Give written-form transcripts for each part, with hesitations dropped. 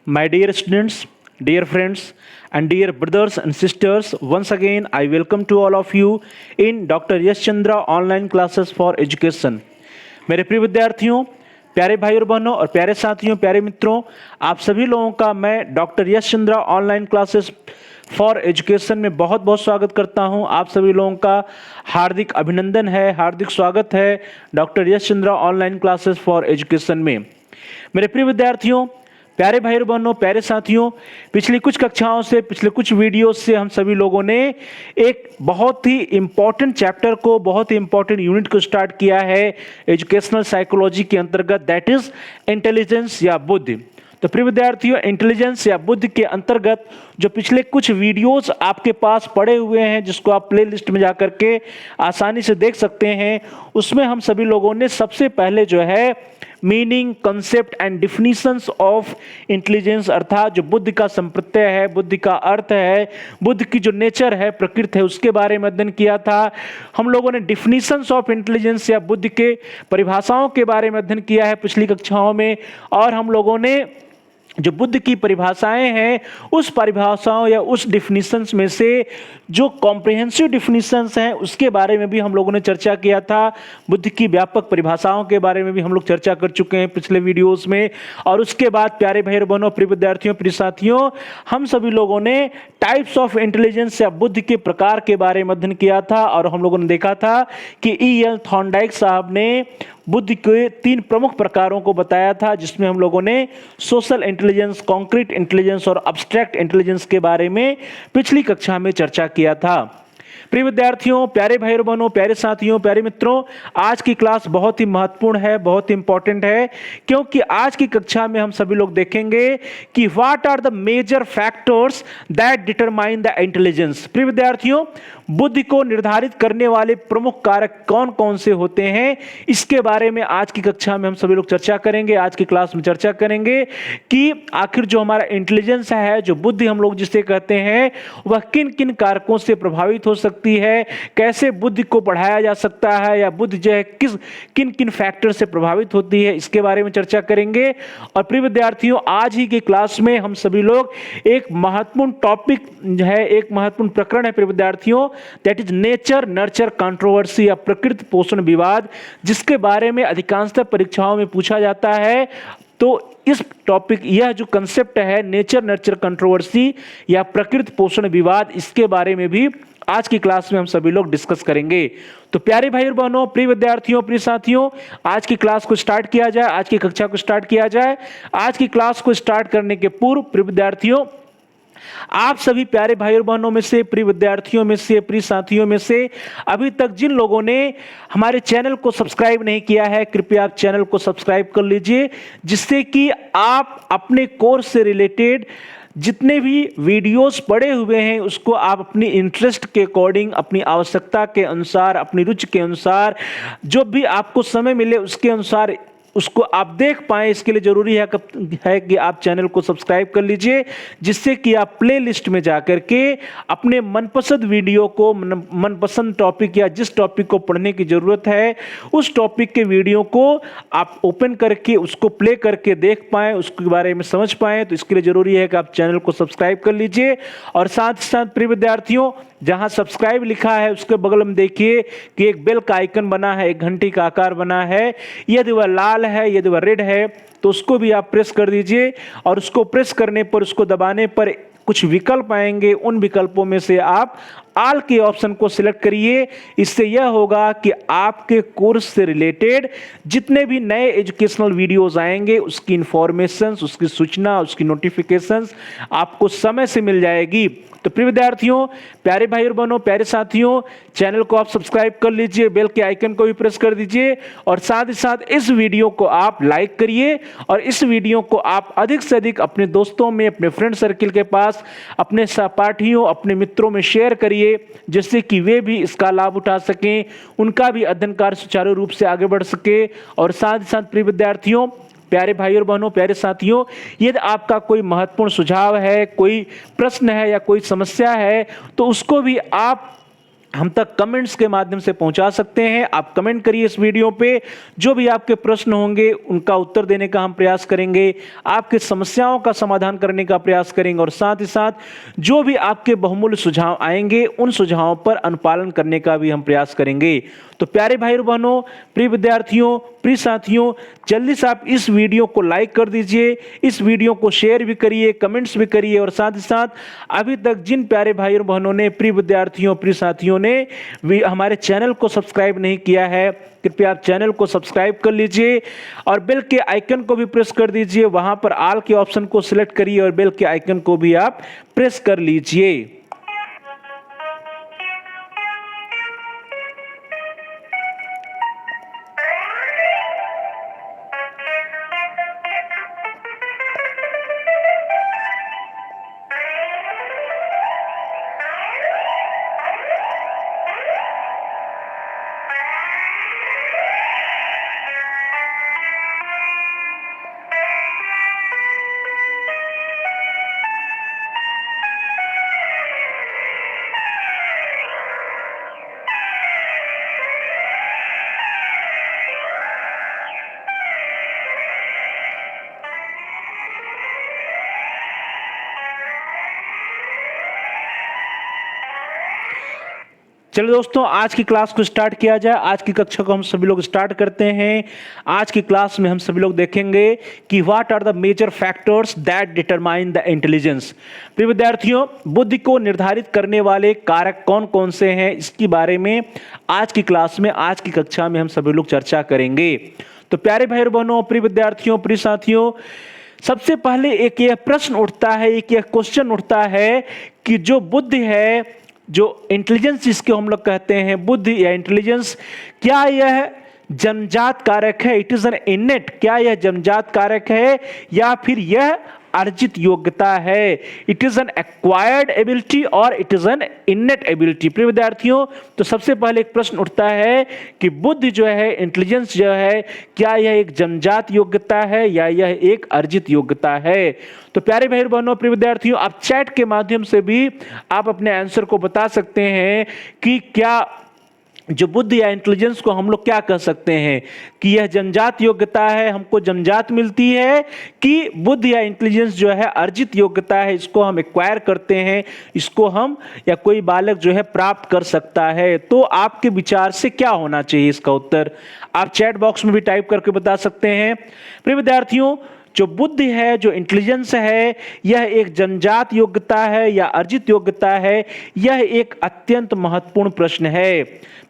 My dear students, dear friends, and dear brothers and sisters, once again I welcome to all of you in Dr. Yash Chandra online classes for education. मेरे प्रिय विद्यार्थियों, प्यारे भाई और बहनों और प्यारे साथियों, प्यारे मित्रों, आप सभी लोगों का मैं doctor Yash Chandra online classes for education में बहुत बहुत स्वागत करता हूं। आप सभी लोगों का हार्दिक अभिनंदन है, हार्दिक स्वागत है doctor Yash Chandra online classes for education में। मेरे प्रिय विद्यार्थियों, प्यारे भाई और बहनों, प्यारे साथियों, पिछली कुछ कक्षाओं से, पिछले कुछ वीडियोस से हम सभी लोगों ने एक बहुत ही इंपॉर्टेंट चैप्टर को, बहुत ही इंपॉर्टेंट यूनिट को स्टार्ट किया है एजुकेशनल साइकोलॉजी के अंतर्गत, दैट इज इंटेलिजेंस या बुद्धि। तो प्रिय विद्यार्थियों, इंटेलिजेंस या बुद्धि के अंतर्गत जो पिछले कुछ वीडियोस आपके पास पड़े हुए हैं, जिसको आप प्ले लिस्ट में जाकर के आसानी से देख सकते हैं, उसमें हम सभी लोगों ने सबसे पहले जो है meaning, concept and definitions of intelligence, अर्थात जो बुद्धि का संप्रत्यय है, बुद्धि का अर्थ है, बुद्धि की जो नेचर है, प्रकृति है, उसके बारे में अध्ययन किया था। हम लोगों ने डिफिनीशंस ऑफ इंटेलिजेंस या बुद्धि के परिभाषाओं के बारे में अध्ययन किया है पिछली कक्षाओं में, और हम लोगों ने जो बुद्धि की परिभाषाएं हैं, उस परिभाषाओं या उस डिफिनीशंस में से जो कॉम्प्रिहेंसिव डिफिनीशंस हैं, उसके बारे में भी हम लोगों ने चर्चा किया था। बुद्धि की व्यापक परिभाषाओं के बारे में भी हम लोग चर्चा कर चुके हैं पिछले वीडियोस में। और उसके बाद प्यारे भाई बहनों, प्रिय विद्यार्थियों, प्रिय साथियों, हम सभी लोगों ने टाइप्स ऑफ इंटेलिजेंस या बुद्धि के प्रकार के बारे में अध्ययन किया था, और हम लोगों ने देखा था कि E.L. थॉर्नडाइक साहब ने बुद्धि के 3 प्रमुख प्रकारों को बताया था, जिसमें हम लोगों ने सोशल इंटेलिजेंस, कॉन्क्रीट इंटेलिजेंस और अब्स्ट्रैक्ट इंटेलिजेंस के बारे में पिछली कक्षा में चर्चा किया था। प्रिय विद्यार्थियों, प्यारे भाई और बहनों, प्यारे साथियों, प्यारे मित्रों, आज की क्लास बहुत ही महत्वपूर्ण है, बहुत ही इंपॉर्टेंट है, क्योंकि आज की कक्षा में हम सभी लोग देखेंगे कि what are the major factors that determine the intelligence. प्रिय विद्यार्थियों, बुद्धि को निर्धारित करने वाले प्रमुख कारक कौन कौन से होते हैं, इसके बारे में आज की कक्षा में हम सभी लोग चर्चा करेंगे। आज की क्लास में चर्चा करेंगे कि आखिर जो हमारा इंटेलिजेंस है, जो बुद्धि हम लोग जिसे कहते हैं, वह किन किन कारकों से प्रभावित हो सकती है, कैसे बुद्धि को बढ़ाया जा सकता है, या बुद्धि जो है किन किन फैक्टर से प्रभावित होती है, इसके बारे में चर्चा करेंगे। और प्रिय विद्यार्थियों, आज ही की क्लास में हम सभी लोग एक महत्वपूर्ण टॉपिक है, एक महत्वपूर्ण प्रकरण है प्रिय विद्यार्थियों, that is nature nurture controversy या प्रकृति पोषण विवाद, जिसके बारे में अधिकांशतः परीक्षाओं में पूछा जाता है। तो इस टॉपिक, यह जो कंसेप्ट है नेचर नर्चर कंट्रोवर्सी या प्रकृति पोषण विवाद, इसके बारे में भी आज की क्लास में हम सभी लोग डिस्कस करेंगे। तो प्यारे भाई और बहनों, प्रिय विद्यार्थियों, प्रिय साथियों, आज की क्लास को स्टार्ट किया जाए, आज की कक्षा को स्टार्ट किया जाए। आज की क्लास को स्टार्ट करने के पूर्व प्रिय विद्यार्थियों, आप सभी प्यारे भाई और बहनों में से, प्रिय विद्यार्थियों में से, प्रिय साथियों में से अभी तक जिन लोगों ने हमारे चैनल को सब्सक्राइब नहीं किया है, कृपया आप चैनल को सब्सक्राइब कर लीजिए, जिससे कि आप अपने कोर्स से रिलेटेड जितने भी वीडियोस पड़े हुए हैं, उसको आप अपनी इंटरेस्ट के अकॉर्डिंग, अपनी आवश्यकता के अनुसार, अपनी रुचि के अनुसार, जो भी आपको समय मिले उसके अनुसार उसको आप देख पाएं। इसके लिए जरूरी है कि आप चैनल को सब्सक्राइब कर लीजिए, जिससे कि आप प्ले लिस्ट में जाकर के अपने मनपसंद वीडियो को, मनपसंद टॉपिक या जिस टॉपिक को पढ़ने की जरूरत है, उस टॉपिक के वीडियो को आप ओपन करके उसको प्ले करके देख पाएं, उसके बारे में समझ पाएं। तो इसके लिए जरूरी है कि आप चैनल को सब्सक्राइब कर लीजिए। और साथ ही साथ प्रिय विद्यार्थियों, जहां सब्सक्राइब लिखा है उसके बगल में देखिए कि एक बेल का आइकन बना है, एक घंटी का आकार बना है। यदि वह लाल है, यदि वह रेड है, तो उसको भी आप प्रेस कर दीजिए, और उसको प्रेस करने पर, उसको दबाने पर कुछ विकल्प आएंगे। उन विकल्पों में से आप ऑल के ऑप्शन को सिलेक्ट करिए। इससे यह होगा कि आपके कोर्स से रिलेटेड जितने भी नए एजुकेशनल वीडियोस आएंगे, उसकी इंफॉर्मेशंस, उसकी सूचना, उसकी नोटिफिकेशंस आपको समय से मिल जाएगी। तो प्रिय विद्यार्थियों, प्यारे भाई और बहनों, प्यारे साथियों, चैनल को आप सब्सक्राइब कर लीजिए, बेल के आइकन को भी प्रेस कर दीजिए, और साथ ही साथ इस वीडियो को आप लाइक करिए, और इस वीडियो को आप अधिक से अधिक अपने दोस्तों में, अपने फ्रेंड सर्किल के पास, अपने सहपाठियों, अपने मित्रों में शेयर करिए, जिससे कि वे भी इसका लाभ उठा सकें, उनका भी अध्ययन कार्य सुचारू रूप से आगे बढ़ सके। और साथ ही साथ प्रिय विद्यार्थियों, प्यारे भाई और बहनों, प्यारे साथियों, यदि आपका कोई महत्वपूर्ण सुझाव है, कोई प्रश्न है या कोई समस्या है, तो उसको भी आप हम तक कमेंट्स के माध्यम से पहुंचा सकते हैं। आप कमेंट करिए इस वीडियो पे, जो भी आपके प्रश्न होंगे उनका उत्तर देने का हम प्रयास करेंगे, आपकी समस्याओं का समाधान करने का प्रयास करेंगे और साथ ही साथ जो भी आपके बहुमूल्य सुझाव आएंगे उन सुझावों पर अनुपालन करने का भी हम प्रयास करेंगे। तो प्यारे भाई बहनों, प्रिय विद्यार्थियों, प्रिय साथियों, जल्दी से आप इस वीडियो को लाइक कर दीजिए, इस वीडियो को शेयर भी करिए, कमेंट्स भी करिए और साथ ही साथ अभी तक जिन प्यारे भाई बहनों ने, प्रिय विद्यार्थियों, प्रिय साथियों ने भी हमारे चैनल को सब्सक्राइब नहीं किया है, कृपया आप चैनल को सब्सक्राइब कर लीजिए और बेल के आइकन को भी प्रेस कर दीजिए। वहां पर ऑल के ऑप्शन को सिलेक्ट करिए और बेल के आइकन को भी आप प्रेस कर लीजिए। चलिए दोस्तों, आज की क्लास को स्टार्ट किया जाए। आज की कक्षा को हम सभी लोग स्टार्ट करते हैं। आज की क्लास में हम सभी लोग देखेंगे कि what are the major factors that determine the intelligence. प्रिय विद्यार्थियों, बुद्धि को निर्धारित करने वाले कारक कौन कौन से हैं, इसके बारे में आज की क्लास में, आज की कक्षा में हम सभी लोग चर्चा करेंगे। तो प्यारे भाई बहनों, प्रिय विद्यार्थियों, प्रिय साथियों, सबसे पहले एक यह प्रश्न उठता है, एक यह क्वेश्चन उठता है कि जो बुद्धि है, जो इंटेलिजेंस जिसको हम लोग कहते हैं, बुद्धि या इंटेलिजेंस, क्या यह जन्मजात कारक है? It is an इनेट। क्या यह जन्मजात कारक है या फिर यह अर्जित योग्यता है? It is an acquired ability or it is an innate ability. प्रिय विद्यार्थियों, तो सबसे पहले एक प्रश्न उठता है कि बुद्धि जो है, इंटेलिजेंस जो है, क्या यह एक जन्मजात योग्यता है या यह एक अर्जित योग्यता है? तो प्यारे भाई बहनों, प्रिय विद्यार्थियों, आप चैट के माध्यम से भी आप अपने आंसर को बता सकते हैं कि क्या जो बुद्धि या इंटेलिजेंस को हम लोग क्या कह सकते हैं कि यह जन्मजात योग्यता है, हमको जन्मजात मिलती है, कि बुद्धि या इंटेलिजेंस जो है अर्जित योग्यता है, इसको हम एक्वायर करते हैं, इसको हम या कोई बालक जो है प्राप्त कर सकता है। तो आपके विचार से क्या होना चाहिए? इसका उत्तर आप चैट बॉक्स में भी टाइप करके बता सकते हैं। प्रिय विद्यार्थियों, जो बुद्धि है, जो इंटेलिजेंस है, यह एक जन्मजात योग्यता है या अर्जित योग्यता है? यह एक अत्यंत महत्वपूर्ण प्रश्न है।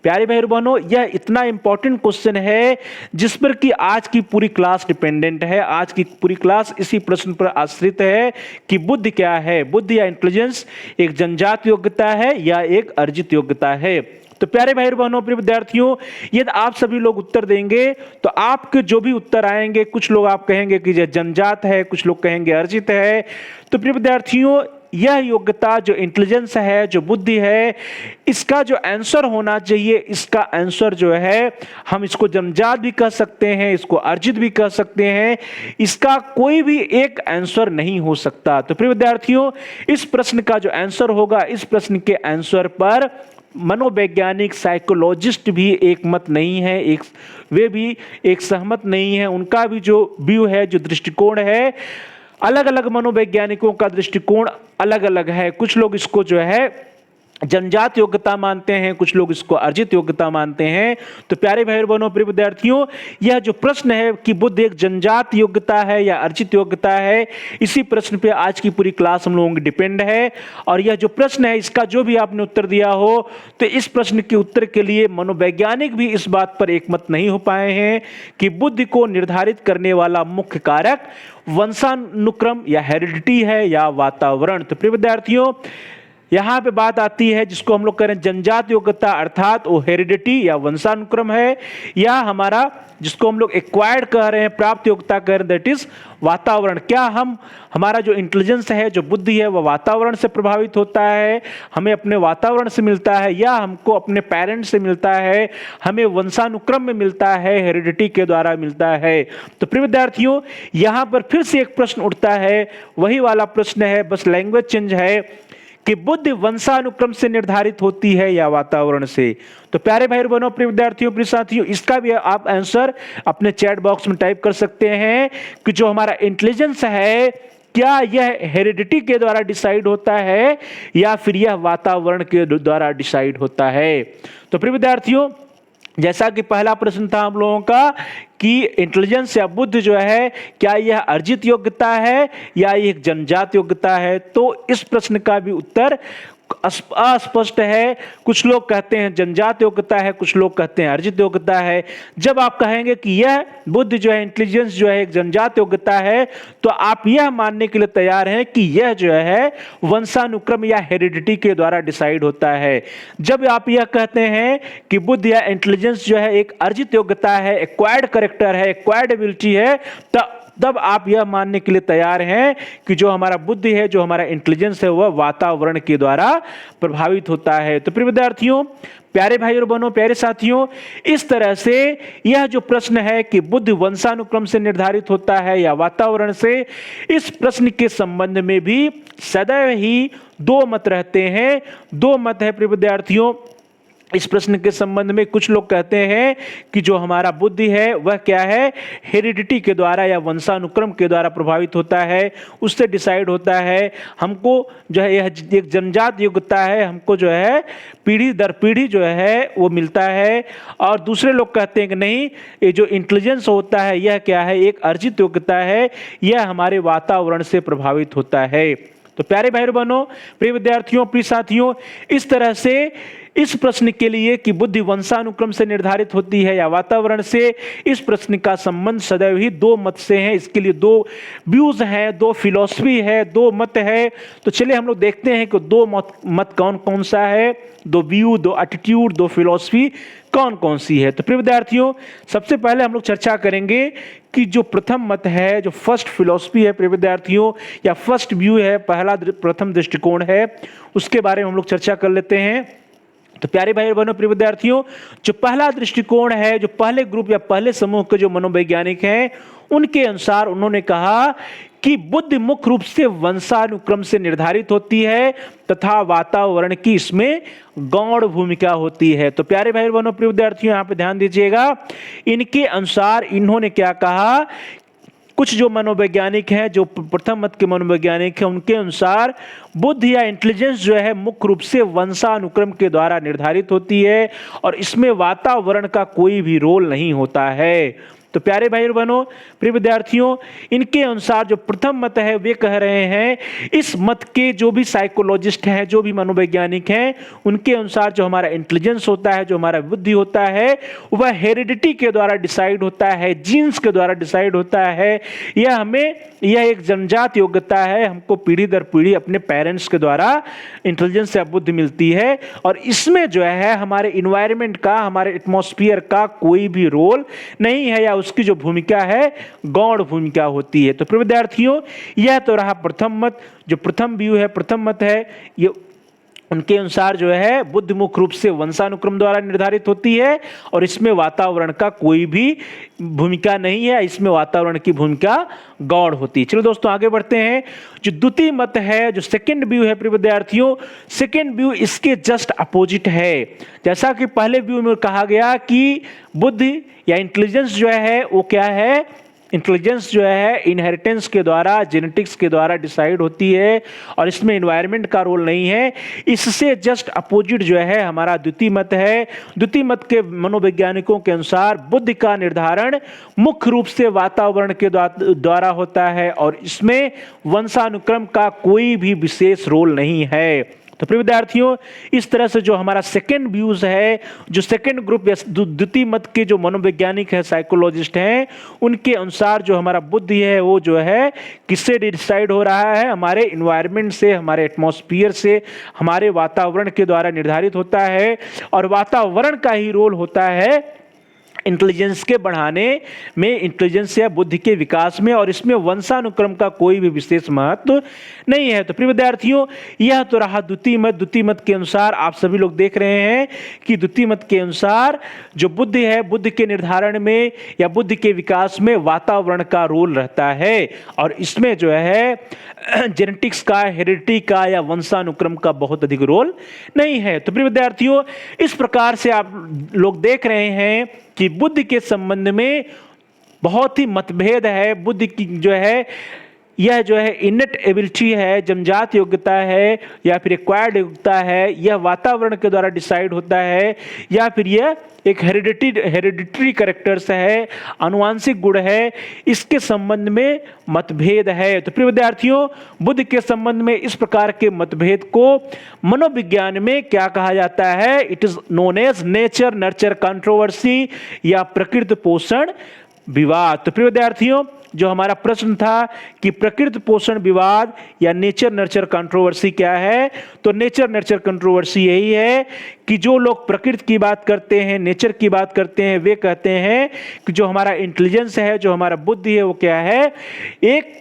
प्यारे भाई बहनों, यह इतना इंपॉर्टेंट क्वेश्चन है जिस पर कि आज की पूरी क्लास डिपेंडेंट है। आज की पूरी क्लास इसी प्रश्न पर आश्रित है कि बुद्धि क्या है, बुद्धि या इंटेलिजेंस एक जन्मजात योग्यता है या एक अर्जित योग्यता है? तो प्यारे भाई बहनों, प्रिय विद्यार्थियों, यदि आप सभी लोग उत्तर देंगे तो आपके जो भी उत्तर आएंगे, कुछ लोग आप कहेंगे कि यह जन्मजात है, कुछ लोग कहेंगे अर्जित है। तो प्रिय विद्यार्थियों, यह योग्यता जो इंटेलिजेंस है, जो बुद्धि है, इसका जो आंसर होना चाहिए, इसका आंसर जो है, हम इसको जन्मजात भी कह सकते हैं, इसको अर्जित भी कह सकते हैं, इसका कोई भी एक आंसर नहीं हो सकता। तो प्रिय विद्यार्थियों, इस प्रश्न का जो आंसर होगा, इस प्रश्न के आंसर पर मनोवैज्ञानिक, साइकोलॉजिस्ट भी एक मत नहीं है, वे भी एक सहमत नहीं है। उनका भी जो व्यू है, जो दृष्टिकोण है, अलग अलग मनोवैज्ञानिकों का दृष्टिकोण अलग अलग है। कुछ लोग इसको जो है जन्मजात योग्यता मानते हैं, कुछ लोग इसको अर्जित योग्यता मानते हैं। तो प्यारे भाई बहनों, प्रिय विद्यार्थियों, यह जो प्रश्न है कि बुद्धि एक जन्मजात योग्यता है या अर्जित योग्यता है, इसी प्रश्न पे आज की पूरी क्लास हम लोगों की डिपेंड है। और यह जो प्रश्न है, इसका जो भी आपने उत्तर दिया हो, तो इस प्रश्न के उत्तर के लिए मनोवैज्ञानिक भी इस बात पर एकमत नहीं हो पाए हैं कि बुद्धि को निर्धारित करने वाला मुख्य कारक वंशानुक्रम या हेरिडिटी है या वातावरण। तो प्रिय विद्यार्थियों, यहां पे बात आती है जिसको हम लोग कह रहे हैं जन्मजात योग्यता, अर्थात वो हेरिडिटी या वंशानुक्रम है, या हमारा जिसको हम लोग एक्वायर्ड कह रहे हैं, प्राप्त योग्यता कह रहे हैं, दैट इज वातावरण। क्या हमारा जो इंटेलिजेंस है, जो बुद्धि है, वह वातावरण से प्रभावित होता है, हमें अपने वातावरण से मिलता है, या हमको अपने पेरेंट्स से मिलता है, हमें वंशानुक्रम में मिलता है, हेरिडिटी के द्वारा मिलता है? तो प्रिय विद्यार्थियों, यहां पर फिर से एक प्रश्न उठता है, वही वाला प्रश्न है, बस लैंग्वेज चेंज है कि बुद्धि वंशानुक्रम से निर्धारित होती है या वातावरण से? तो प्यारे भाई और बहनों, प्रिय विद्यार्थियों, प्रिय साथियों, इसका भी आप आंसर अपने चैट बॉक्स में टाइप कर सकते हैं कि जो हमारा इंटेलिजेंस है, क्या यह हेरिडिटी के द्वारा डिसाइड होता है या फिर यह वातावरण के द्वारा डिसाइड होता है? तो प्रिय विद्यार्थियों, जैसा कि पहला प्रश्न था हम लोगों का कि इंटेलिजेंस या बुद्धि जो है, क्या यह अर्जित योग्यता है या यह जन्मजात योग्यता है? तो इस प्रश्न का भी उत्तर अस्पष्ट है। कुछ लोग कहते हैं जन्मजात योग्यता है, कुछ लोग कहते हैं अर्जित योग्यता है। जब आप कहेंगे कि यह बुद्धि जो है, इंटेलिजेंस जो है एक जन्मजात योग्यता है, तो आप यह मानने के लिए तैयार हैं कि यह जो है वंशानुक्रम या हेरिडिटी के द्वारा डिसाइड होता है। जब आप यह कहते हैं कि बुद्धि या इंटेलिजेंस जो है एक अर्जित योग्यता है, एक्वायर्ड कैरेक्टर है, एक्वायर्ड एबिलिटी है, तब आप यह मानने के लिए तैयार हैं कि जो हमारा बुद्धि है, जो हमारा इंटेलिजेंस है, वह वातावरण के द्वारा प्रभावित होता है। तो प्रिय विद्यार्थियों, प्यारे भाई और बहनों, प्यारे साथियों, इस तरह से यह जो प्रश्न है कि बुद्धि वंशानुक्रम से निर्धारित होता है या वातावरण से, इस प्रश्न के संबंध में भी सदैव ही दो मत रहते हैं। दो मत है प्रिय विद्यार्थियों इस प्रश्न के संबंध में। कुछ लोग कहते हैं कि जो हमारा बुद्धि है वह क्या है, हेरिडिटी के द्वारा या वंशानुक्रम के द्वारा प्रभावित होता है, उससे डिसाइड होता है। हमको जो है यह एक जन्मजात योग्यता है, हमको जो है पीढ़ी दर पीढ़ी जो है वो मिलता है। और दूसरे लोग कहते हैं कि नहीं, ये जो इंटेलिजेंस होता है यह क्या है, एक अर्जित योग्यता है, यह हमारे वातावरण से प्रभावित होता है। तो प्यारे भाई बहनों, प्रिय विद्यार्थियों, प्रिय साथियों, इस तरह से इस प्रश्न के लिए कि बुद्धि वंशानुक्रम से निर्धारित होती है या वातावरण से, इस प्रश्न का संबंध सदैव ही दो मत से है। इसके लिए दो व्यूज हैं, दो फिलॉसफी है, दो मत है। तो चलिए हम लोग देखते हैं कि दो मत कौन कौन सा है, दो व्यू, दो एटीट्यूड, दो फिलॉसफी कौन कौन सी है। तो प्रिय विद्यार्थियों, सबसे पहले हम लोग चर्चा करेंगे कि जो प्रथम मत है, जो फर्स्ट फिलॉसफी है प्रिय विद्यार्थियों, या फर्स्ट व्यू है, पहला प्रथम दृष्टिकोण है, उसके बारे में हम लोग चर्चा कर लेते हैं। तो प्यारे भाई और बहनों, प्रिय विद्यार्थियों, जो पहला दृष्टिकोण है, जो पहले ग्रुप या पहले समूह के जो मनोवैज्ञानिक हैं, उनके अनुसार उन्होंने कहा कि बुद्धि मुख्य रूप से वंशानुक्रम से निर्धारित होती है तथा वातावरण की इसमें गौण भूमिका होती है। तो प्यारे भाई और बहनों, प्रिय विद्यार्थियों, यहां पे ध्यान दीजिएगा। इनके अनुसार इन्होंने क्या कहा, कुछ जो मनोवैज्ञानिक हैं, जो प्रथम मत के मनोवैज्ञानिक हैं, उनके अनुसार बुद्धि या इंटेलिजेंस जो है मुख्य रूप से वंशानुक्रम के द्वारा निर्धारित होती है और इसमें वातावरण का कोई भी रोल नहीं होता है। तो प्यारे भाई और बहनों, प्रिय विद्यार्थियों, इनके अनुसार जो प्रथम मत है वे कह रहे हैं, इस मत के जो भी साइकोलॉजिस्ट हैं, जो भी मनोवैज्ञानिक हैं, उनके अनुसार जो हमारा इंटेलिजेंस होता है, जो हमारा बुद्धि होता है, वह हेरिडिटी के द्वारा डिसाइड होता है, जीन्स के द्वारा डिसाइड होता है। यह एक जन्मजात योग्यता है, हमको पीढ़ी दर पीढ़ी अपने पेरेंट्स के द्वारा इंटेलिजेंस या बुद्धि मिलती है और इसमें जो है हमारे इन्वायरमेंट का, हमारे एटमॉस्फेयर का कोई भी रोल नहीं है या उसकी जो भूमिका है गौण भूमिका होती है। तो प्रिय विद्यार्थियों, यह तो रहा प्रथम मत, जो प्रथम व्यू है, प्रथम मत है, ये उनके अनुसार जो है बुद्धि मुख्य रूप से वंशानुक्रम द्वारा निर्धारित होती है और इसमें वातावरण का कोई भी भूमिका नहीं है, इसमें वातावरण की भूमिका गौण होती है। चलो दोस्तों आगे बढ़ते हैं। जो द्वितीय मत है, जो सेकंड व्यू है प्रिय विद्यार्थियों, सेकंड व्यू इसके जस्ट अपोजिट है। जैसा कि पहले व्यू में कहा गया कि बुद्धि या इंटेलिजेंस जो है वो क्या है, इंटेलिजेंस जो है इनहेरिटेंस के द्वारा, जेनेटिक्स के द्वारा डिसाइड होती है और इसमें एनवायरनमेंट का रोल नहीं है। इससे जस्ट अपोजिट जो है हमारा द्वितीय मत है। द्वितीय मत के मनोवैज्ञानिकों के अनुसार बुद्धि का निर्धारण मुख्य रूप से वातावरण के द्वारा होता है और इसमें वंशानुक्रम का कोई भी विशेष रोल नहीं है। तो प्रिय विद्यार्थियों, इस तरह से जो हमारा सेकंड व्यूज है, जो सेकंड ग्रुप या द्वितीय मत के जो मनोवैज्ञानिक है, साइकोलॉजिस्ट हैं, उनके अनुसार जो हमारा बुद्धि है वो जो है किससे डिसाइड हो रहा है, हमारे इन्वायरमेंट से, हमारे एटमॉस्फेयर से, हमारे वातावरण के द्वारा निर्धारित होता है और वातावरण का ही रोल होता है इंटेलिजेंस के बढ़ाने में, इंटेलिजेंस या बुद्धि के विकास में, और इसमें वंशानुक्रम का कोई भी विशेष महत्व नहीं है। तो प्रिय विद्यार्थियों, यह तो रहा द्वितीय मत। द्वितीय मत के अनुसार आप सभी लोग देख रहे हैं कि द्वितीय मत के अनुसार जो बुद्धि है, बुद्धि के निर्धारण में या बुद्धि के विकास में वातावरण का रोल रहता है, और इसमें जो है जेनेटिक्स का, हेरिडिटी का या वंशानुक्रम का बहुत अधिक रोल नहीं है। तो प्रिय विद्यार्थियों, इस प्रकार से आप लोग देख रहे हैं कि बुद्धि के संबंध में बहुत ही मतभेद है। बुद्धि की जो है, यह जो है इनेट एबिलिटी है, जन्मजात योग्यता है या फिर एक्वायर्ड योग्यता है, यह वातावरण के द्वारा डिसाइड होता है, या फिर यह एक हेरिडिटरी कैरेक्टर्स है, आनुवांशिक गुण है, इसके संबंध में मतभेद है। तो प्रिय विद्यार्थियों, बुद्धि के संबंध में इस प्रकार के मतभेद को मनोविज्ञान में क्या कहा जाता है? It is known as nature nurture controversy या प्रकृति पोषण विवाद। तो प्रिय विद्यार्थियों, जो हमारा प्रश्न था कि प्रकृति पोषण विवाद या नेचर नर्चर कंट्रोवर्सी क्या है, तो नेचर नर्चर कंट्रोवर्सी यही है कि जो लोग प्रकृति की बात करते हैं, नेचर की बात करते हैं, वे कहते हैं कि जो हमारा इंटेलिजेंस है, जो हमारा बुद्धि है, वो क्या है? एक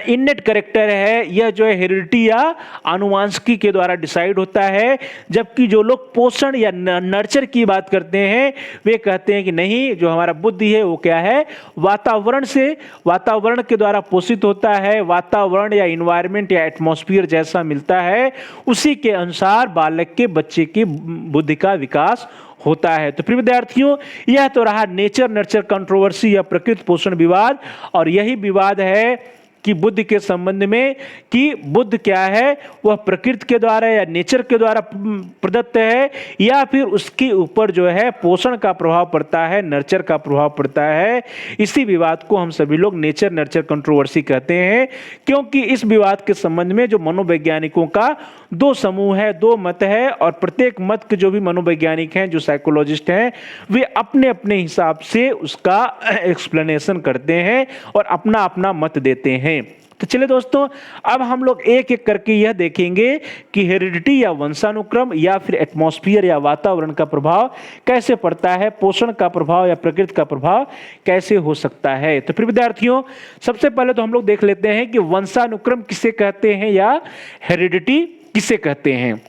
इनेट कैरेक्टर है, यह जो है हेरिडिटी या आनुवांशिकी के द्वारा डिसाइड होता है। जबकि जो लोग पोषण या नर्चर की बात करते हैं, वे कहते हैं कि नहीं, जो हमारा बुद्धि है वो क्या है? वातावरण से, वातावरण के द्वारा पोषित होता है। वातावरण या इन्वायरमेंट या एटमॉस्फेयर जैसा मिलता है, उसी के अनुसार बालक के, बच्चे की बुद्धि का विकास होता है। तो प्रिय विद्यार्थियों, यह तो रहा नेचर नर्चर कंट्रोवर्सी या प्रकृति पोषण विवाद, और यही विवाद है कि बुद्धि के संबंध में कि बुद्धि क्या है, वह प्रकृति के द्वारा या नेचर के द्वारा प्रदत्त है, या फिर उसके ऊपर जो है पोषण का प्रभाव पड़ता है, नर्चर का प्रभाव पड़ता है। इसी विवाद को हम सभी लोग नेचर नर्चर कंट्रोवर्सी कहते हैं, क्योंकि इस विवाद के संबंध में जो मनोवैज्ञानिकों का दो समूह है, दो मत है, और प्रत्येक मत के जो भी मनोवैज्ञानिक हैं, जो साइकोलॉजिस्ट हैं, वे अपने अपने हिसाब से उसका एक्सप्लेनेशन करते हैं और अपना अपना मत देते हैं। तो चलिए दोस्तों, अब हम लोग एक एक करके यह देखेंगे कि हेरिडिटी या वंशानुक्रम या फिर एटमॉस्फेयर या वातावरण का प्रभाव कैसे पड़ता है, पोषण का प्रभाव या प्रकृति का प्रभाव कैसे हो सकता है। तो फिर विद्यार्थियों, सबसे पहले तो हम लोग देख लेते हैं कि वंशानुक्रम किसे कहते हैं या हेरिडिटी किसे कहते हैं।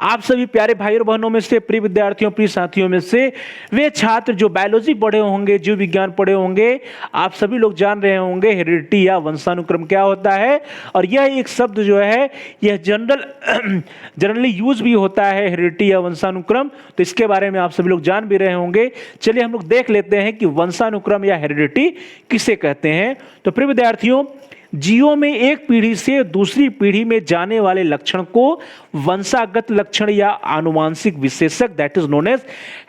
आप सभी प्यारे भाई और बहनों में से, प्रिय विद्यार्थियों, प्रिय साथियों में से वे छात्र जो बायोलॉजी पढ़े होंगे, जीव विज्ञान पढ़े होंगे, आप सभी लोग जान रहे होंगे हेरिडिटी या वंशानुक्रम क्या होता है। और यह एक शब्द जो है, यह जनरली यूज भी होता है, हेरिडिटी या वंशानुक्रम। तो इसके बारे में आप सभी लोग जान भी रहे होंगे। चलिए हम लोग देख लेते हैं कि वंशानुक्रम या हेरिडिटी किसे कहते हैं। तो प्रिय विद्यार्थियों, जीवों में एक पीढ़ी से दूसरी पीढ़ी में जाने वाले लक्षण को वंशागत लक्षण या आनुवांशिक विशेषक, that is known as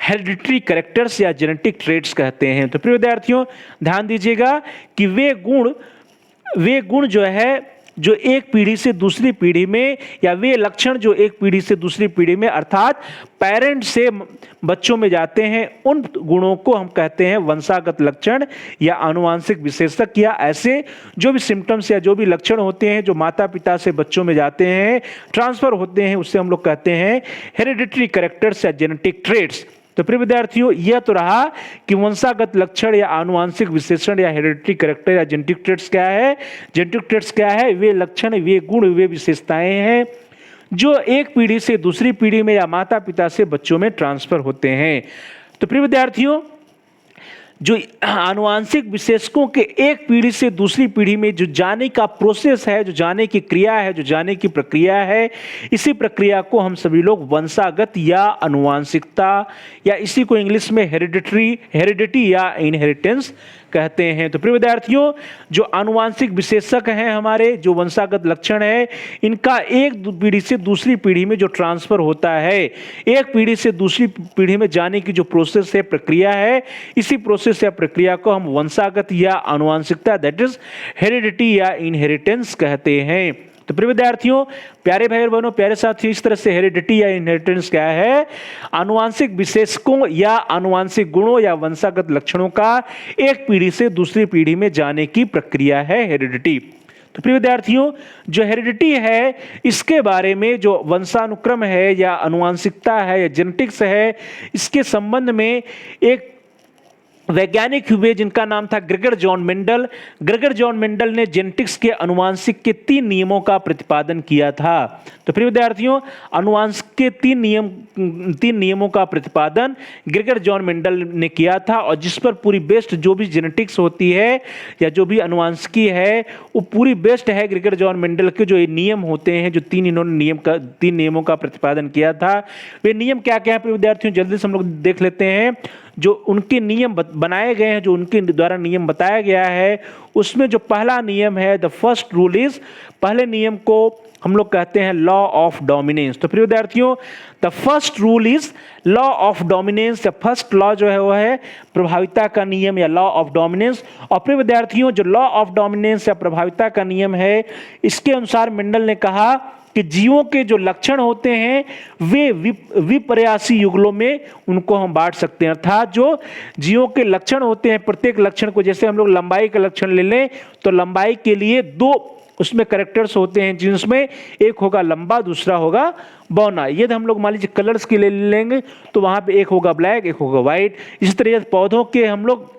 hereditary characters या जेनेटिक ट्रेट्स कहते हैं। तो प्रिय विद्यार्थियों, ध्यान दीजिएगा कि वे गुण जो है, जो एक पीढ़ी से दूसरी पीढ़ी में, या वे लक्षण जो एक पीढ़ी से दूसरी पीढ़ी में अर्थात पेरेंट से बच्चों में जाते हैं, उन गुणों को हम कहते हैं वंशागत लक्षण या आनुवांशिक विशेषक, या ऐसे जो भी सिम्टम्स या जो भी लक्षण होते हैं जो माता पिता से बच्चों में जाते हैं, ट्रांसफर होते हैं, उससे हम लोग कहते हैं हेरिडिटरी कैरेक्टर्स या जेनेटिक ट्रेट्स। तो प्रिय विद्यार्थियों, यह तो रहा कि वंशागत लक्षण या आनुवांशिक विशेषण या हेरिडिटरी कैरेक्टर या जेनेटिक ट्रेट्स क्या है। जेनेटिक ट्रेट्स क्या है? वे लक्षण, वे गुण, वे विशेषताएं हैं जो एक पीढ़ी से दूसरी पीढ़ी में या माता पिता से बच्चों में ट्रांसफर होते हैं। तो प्रिय विद्यार्थियों, जो आनुवांशिक विशेषकों के एक पीढ़ी से दूसरी पीढ़ी में जो जाने का प्रोसेस है, जो जाने की क्रिया है, जो जाने की प्रक्रिया है, इसी प्रक्रिया को हम सभी लोग वंशागत या आनुवांशिकता, या इसी को इंग्लिश में हेरिडिटी या इनहेरिटेंस कहते हैं। तो प्रिय विद्यार्थियों, जो आनुवांशिक विशेषक हैं हमारे, जो वंशागत लक्षण है, इनका एक पीढ़ी से दूसरी पीढ़ी में जो ट्रांसफर होता है, एक पीढ़ी से दूसरी पीढ़ी में जाने की जो प्रोसेस है, प्रक्रिया है, इसी प्रोसेस या प्रक्रिया को हम वंशागत या आनुवांशिकता, दैट इज हेरिडिटी या इनहेरिटेंस कहते हैं। तो प्रिय विद्यार्थियों, प्यारे भाई और बहनों, प्यारे साथियों, इस तरह से हेरिडिटी या इनहेरिटेंस क्या है? आनुवांशिक विशेषकों या आनुवांशिक गुणों या वंशागत लक्षणों का एक पीढ़ी से दूसरी पीढ़ी में जाने की प्रक्रिया है हेरिडिटी। तो प्रिय विद्यार्थियों, जो हेरिडिटी है इसके बारे में, जो वंशानुक्रम है या आनुवंशिकता है या जेनेटिक्स है, इसके संबंध में एक वैज्ञानिक हुए जिनका नाम था Gregor John Mendel. Gregor John Mendel ने जेनेटिक्स के आनुवंशिक के 3 नियमों का प्रतिपादन किया था। तो प्रिय विद्यार्थियों, आनुवंशिक के 3 नियमों का प्रतिपादन ग्रेगर जॉन मेंडल ने किया था, और जिस पर पूरी बेस्ड जो भी जेनेटिक्स होती है या जो भी आनुवंशिकी है वो पूरी बेस्ड है ग्रेगर जॉन मेंडल के जो ये नियम होते हैं, जो इन्होंने 3 नियमों का प्रतिपादन किया था। वे नियम क्या क्या है प्रिय विद्यार्थियों, जल्दी से हम लोग देख लेते हैं। जो उनके नियम बनाए गए हैं, जो उनके द्वारा नियम बताया गया है, उसमें जो पहला नियम है, द फर्स्ट रूल इज, पहले नियम को हम लोग कहते हैं लॉ ऑफ डोमिनेंस। तो प्रिय विद्यार्थियों, the first rule is law of dominance, या फर्स्ट लॉ जो है वो है प्रभाविता का नियम या लॉ ऑफ डोमिनेंस। और प्रिय विद्यार्थियों, जो लॉ ऑफ डोमिनेंस या प्रभाविता का नियम है, इसके अनुसार मेंडल ने कहा कि जीवों के जो लक्षण होते हैं वे विपर्यासी युगलों में उनको हम बांट सकते हैं। अर्थात जो जीवों के लक्षण होते हैं, प्रत्येक लक्षण को, जैसे हम लोग लंबाई का लक्षण ले लें तो लंबाई के लिए 2 उसमें कैरेक्टर्स होते हैं, जिसमें एक होगा लंबा, दूसरा होगा बौना। यदि हम लोग मान लीजिए कलर्स के लिए लेंगे तो वहां पे एक होगा ब्लैक, एक होगा व्हाइट। इसी तरह पौधों के हम लोग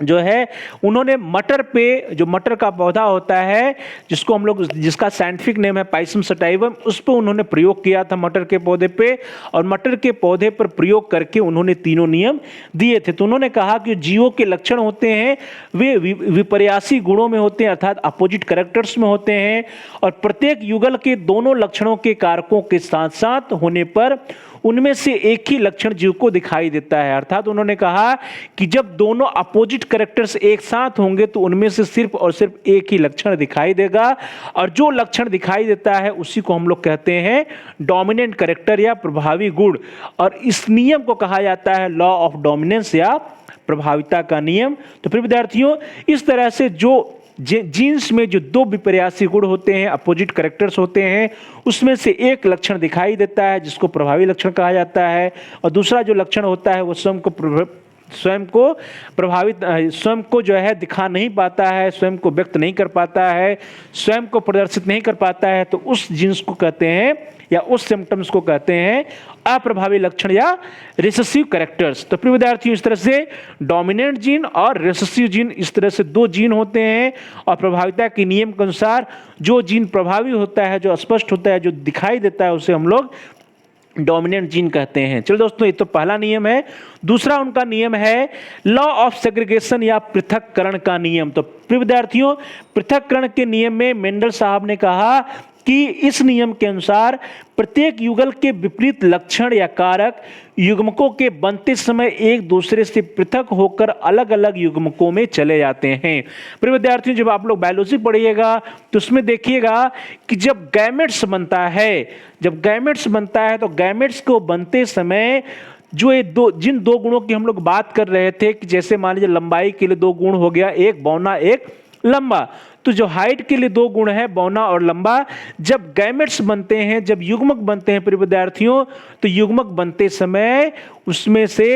जो है, उन्होंने मटर पे, जो मटर का पौधा होता है जिसको हम लोग, जिसका साइंटिफिक नेम है पाइसम सटाइवम, उस पर उन्होंने प्रयोग किया था मटर के पौधे पे, और मटर के पौधे पर प्रयोग करके उन्होंने तीनों नियम दिए थे। तो उन्होंने कहा कि जीवों के लक्षण होते हैं वे विपर्यासी गुणों में होते हैं, अर्थात अपोजिट कैरेक्टर्स में होते हैं, और प्रत्येक युगल के दोनों लक्षणों के कारकों के साथ साथ होने पर उनमें से एक ही लक्षण जीव को दिखाई देता है। अर्थात उन्होंने कहा कि जब दोनों अपोजिट कैरेक्टर्स एक साथ होंगे तो उनमें से सिर्फ और सिर्फ एक ही लक्षण दिखाई देगा, और जो लक्षण दिखाई देता है उसी को हम लोग कहते हैं डोमिनेंट कैरेक्टर या प्रभावी गुण। और इस नियम को कहा जाता है लॉ ऑफ डोमिनेंस या प्रभाविता का नियम। तो फिर विद्यार्थियों, इस तरह से जो जीन्स में जो 2 विपर्यासी गुण होते हैं, अपोजिट कैरेक्टर्स होते हैं, उसमें से एक लक्षण दिखाई देता है जिसको प्रभावी लक्षण कहा जाता है, और दूसरा जो लक्षण होता है वो स्वयं को जो है दिखा नहीं पाता है, स्वयं को व्यक्त नहीं कर पाता है, स्वयं को प्रदर्शित नहीं कर पाता है। तो उस जीन्स को कहते हैं या उस सिम्टम्स को कहते हैं अप्रभावी लक्षण या रिसेसिव कैरेक्टर्स। तो प्रिय विद्यार्थियों, इस तरह से डोमिनेंट जीन और रिसेसिव जीन, इस तरह से 2 जीन होते हैं, और प्रभाविता के नियम के अनुसार जो जीन प्रभावी होता है, जो स्पष्ट होता है, जो दिखाई देता है, उसे हम लोग डोमिनेंट जीन कहते हैं। चलो दोस्तों, ये तो पहला नियम है। दूसरा उनका नियम है लॉ ऑफ सेग्रीगेशन या पृथक्करण का नियम। तो प्रिय विद्यार्थियों, पृथक्करण के नियम में मेंडल साहब ने कहा कि इस नियम के अनुसार प्रत्येक युगल के विपरीत लक्षण या कारक युग्मकों के बनते समय एक दूसरे से पृथक होकर अलग अलग युग्मकों में चले जाते हैं। प्रिय विद्यार्थियों, जब आप लोग बायोलॉजी पढ़िएगा तो उसमें देखिएगा कि जब गैमेट्स बनता है तो गैमेट्स को बनते समय जो ये जिन 2 गुणों की हम लोग बात कर रहे थे, कि जैसे मान लीजिए लंबाई के लिए 2 गुण हो गया, एक बौना एक लंबा, तो जो हाइट के लिए 2 गुण है बौना और लंबा, जब गैमेट्स बनते हैं, जब युग्मक बनते हैं प्रिय विद्यार्थियों, तो युग्मक बनते समय उसमें से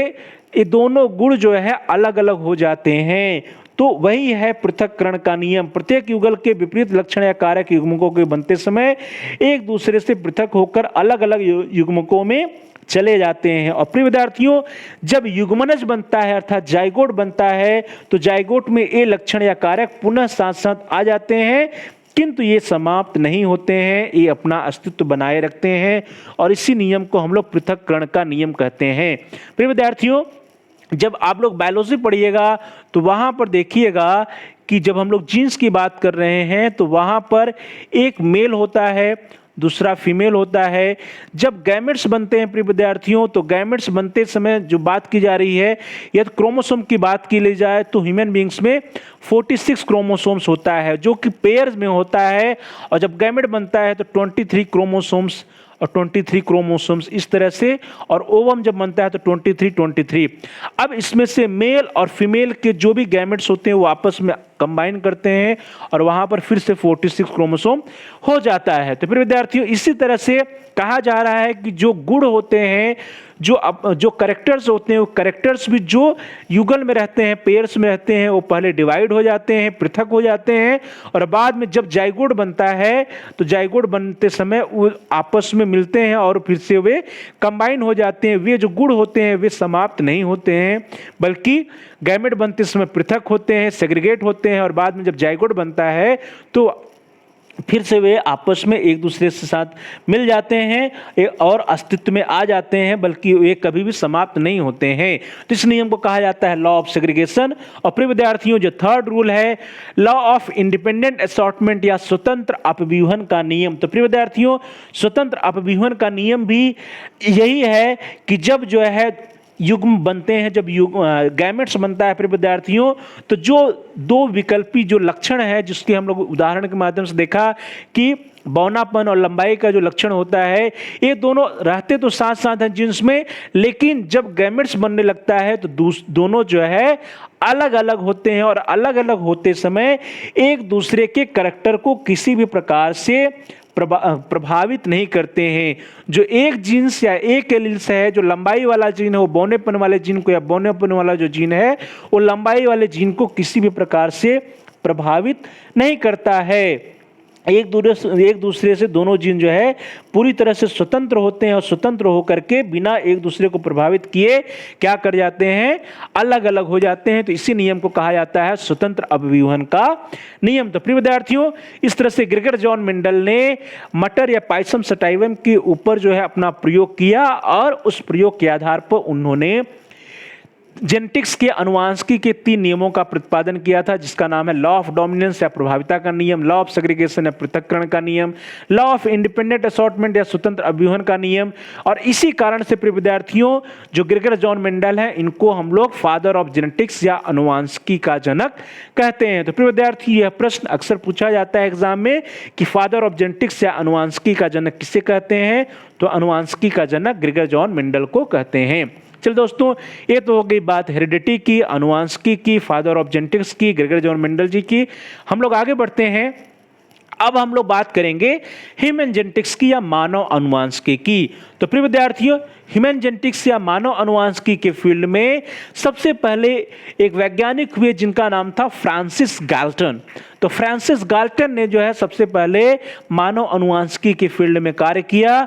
ये दोनों गुण जो है अलग अलग हो जाते हैं। तो वही है पृथक्करण का नियम। प्रत्येक युगल के विपरीत लक्षण या कारक युग्मकों के बनते समय एक दूसरे से पृथक होकर अलग अलग युग्मकों में चले जाते हैं। और प्रिय विद्यार्थियों, जब युग्मनज बनता है अर्थात जाइगोट बनता है, तो जाइगोट में ये लक्षण या कारक पुनः साथ साथ आ जाते हैं, किंतु ये समाप्त नहीं होते हैं, ये अपना अस्तित्व बनाए रखते हैं, और इसी नियम को हम लोग पृथक्करण का नियम कहते हैं। प्रिय विद्यार्थियों, जब आप लोग बायोलॉजी पढ़िएगा तो वहां पर देखिएगा कि जब हम लोग जीन्स की बात कर रहे हैं तो वहां पर एक मेल होता है, दूसरा फीमेल होता है। जब गैमेट्स बनते हैं प्रिय विद्यार्थियों, तो गैमेट्स बनते समय जो बात की जा रही है, यदि क्रोमोसोम की बात की ली जाए तो ह्यूमन बींग्स में 46 क्रोमोसोम्स होता है जो कि पेयर्स में होता है, और जब गैमेट बनता है तो 23 क्रोमोसोम्स और 23 क्रोमोसोम्स इस तरह से, और ओवम जब बनता है तो 23। अब इसमें से मेल और फीमेल के जो भी गैमेट्स होते हैं वो आपस में कंबाइन करते हैं और वहां पर फिर से 46 क्रोमोसोम हो जाता है। तो फिर विद्यार्थियों, इसी तरह से कहा जा रहा है कि जो गुण होते हैं जो करेक्टर्स होते हैं, वो करेक्टर्स भी जो युगल में रहते हैं, पेयर्स में रहते हैं, वो पहले डिवाइड हो जाते हैं, पृथक हो जाते हैं, और बाद में जब जाइगोट बनता है तो जाइगोट बनते समय वो आपस में मिलते हैं और फिर से वे कंबाइन हो जाते हैं। वे जो गुण होते हैं वे समाप्त नहीं होते हैं, बल्कि गैमेट बनते समय पृथक होते हैं, सेग्रीगेट होते हैं, और बाद में जब जाइगोट बनता है तो फिर से वे आपस में एक दूसरे के साथ मिल जाते हैं और अस्तित्व में आ जाते हैं, बल्कि वे कभी भी समाप्त नहीं होते हैं। तो इस नियम को कहा जाता है लॉ ऑफ सेग्रीगेशन। और प्रिय विद्यार्थियों, जो थर्ड रूल है लॉ ऑफ इंडिपेंडेंट असॉर्टमेंट या स्वतंत्र अपव्यूहन का नियम। तो प्रिय विद्यार्थियों, स्वतंत्र अपव्यूहन का नियम भी यही है कि जब जो है युग्म बनते हैं, जब गैमेट्स बनता है प्रिय विद्यार्थियों, तो जो दो विकल्पी जो लक्षण है, जिसके हम लोग उदाहरण के माध्यम से देखा कि बौनापन और लंबाई का जो लक्षण होता है, ये दोनों रहते तो साथ साथ हैं जीन्स में, लेकिन जब गैमेट्स बनने लगता है तो दोनों जो है अलग अलग होते हैं, और अलग अलग होते समय एक दूसरे के करैक्टर को किसी भी प्रकार से प्रभावित नहीं करते हैं। जो एक जीन्स या एक एलील्स है, जो लंबाई वाला जीन है वो बौनेपन वाले जीन को, या बौनेपन वाला जो जीन है वो लंबाई वाले जीन को किसी भी प्रकार से प्रभावित नहीं करता है। एक दूसरे से दोनों जीन जो है पूरी तरह से स्वतंत्र होते हैं, और स्वतंत्र होकर के बिना एक दूसरे को प्रभावित किए क्या कर जाते हैं, अलग अलग हो जाते हैं। तो इसी नियम को कहा जाता है स्वतंत्र अपव्यूहन का नियम। तो प्रिय विद्यार्थियों, इस तरह से ग्रेगर जॉन मेंडल ने मटर या पाइसम सटाइवम के ऊपर जो है अपना प्रयोग किया, और उस प्रयोग के आधार पर उन्होंने जेनेटिक्स के अनुवांशिकी के 3 नियमों का प्रतिपादन किया था, जिसका नाम है लॉ ऑफ डोमिनेंस या प्रभाविता का नियम, लॉ ऑफ सेग्रीगेशन या पृथक्करण का नियम, लॉ ऑफ इंडिपेंडेंट असॉर्टमेंट या स्वतंत्र अपव्यूहन का नियम। और इसी कारण से प्रिय विद्यार्थियों, जो ग्रेगर जॉन मेंडल है, इनको हम लोग फादर ऑफ जेनेटिक्स या अनुवांशिकी का जनक कहते हैं। तो प्रिय विद्यार्थी, यह प्रश्न अक्सर पूछा जाता है एग्जाम में कि फादर ऑफ जेनेटिक्स या अनुवांशिकी का जनक किसे कहते हैं, तो अनुवांशिकी का जनक ग्रेगर जॉन मेंडल को कहते हैं। चलो दोस्तों, ये तो हो गई बात हेरिडिटी की, अनुवांशिकी की, फादर ऑफ जेनेटिक्स की, ग्रेगर जॉन मेंडल जी की। हम लोग आगे बढ़ते हैं। अब हम लोग बात करेंगे ह्यूमन जेनेटिक्स की या मानव अनुवांशिकी की। तो प्रिय विद्यार्थियों, ह्यूमन जेनेटिक्स या मानव अनुवांशिकी के फील्ड में सबसे पहले एक वैज्ञानिक हुए जिनका नाम था फ्रांसिस गाल्टन। तो फ्रांसिस गाल्टन ने जो है सबसे पहले मानव अनुवांशिकी के फील्ड में कार्य किया।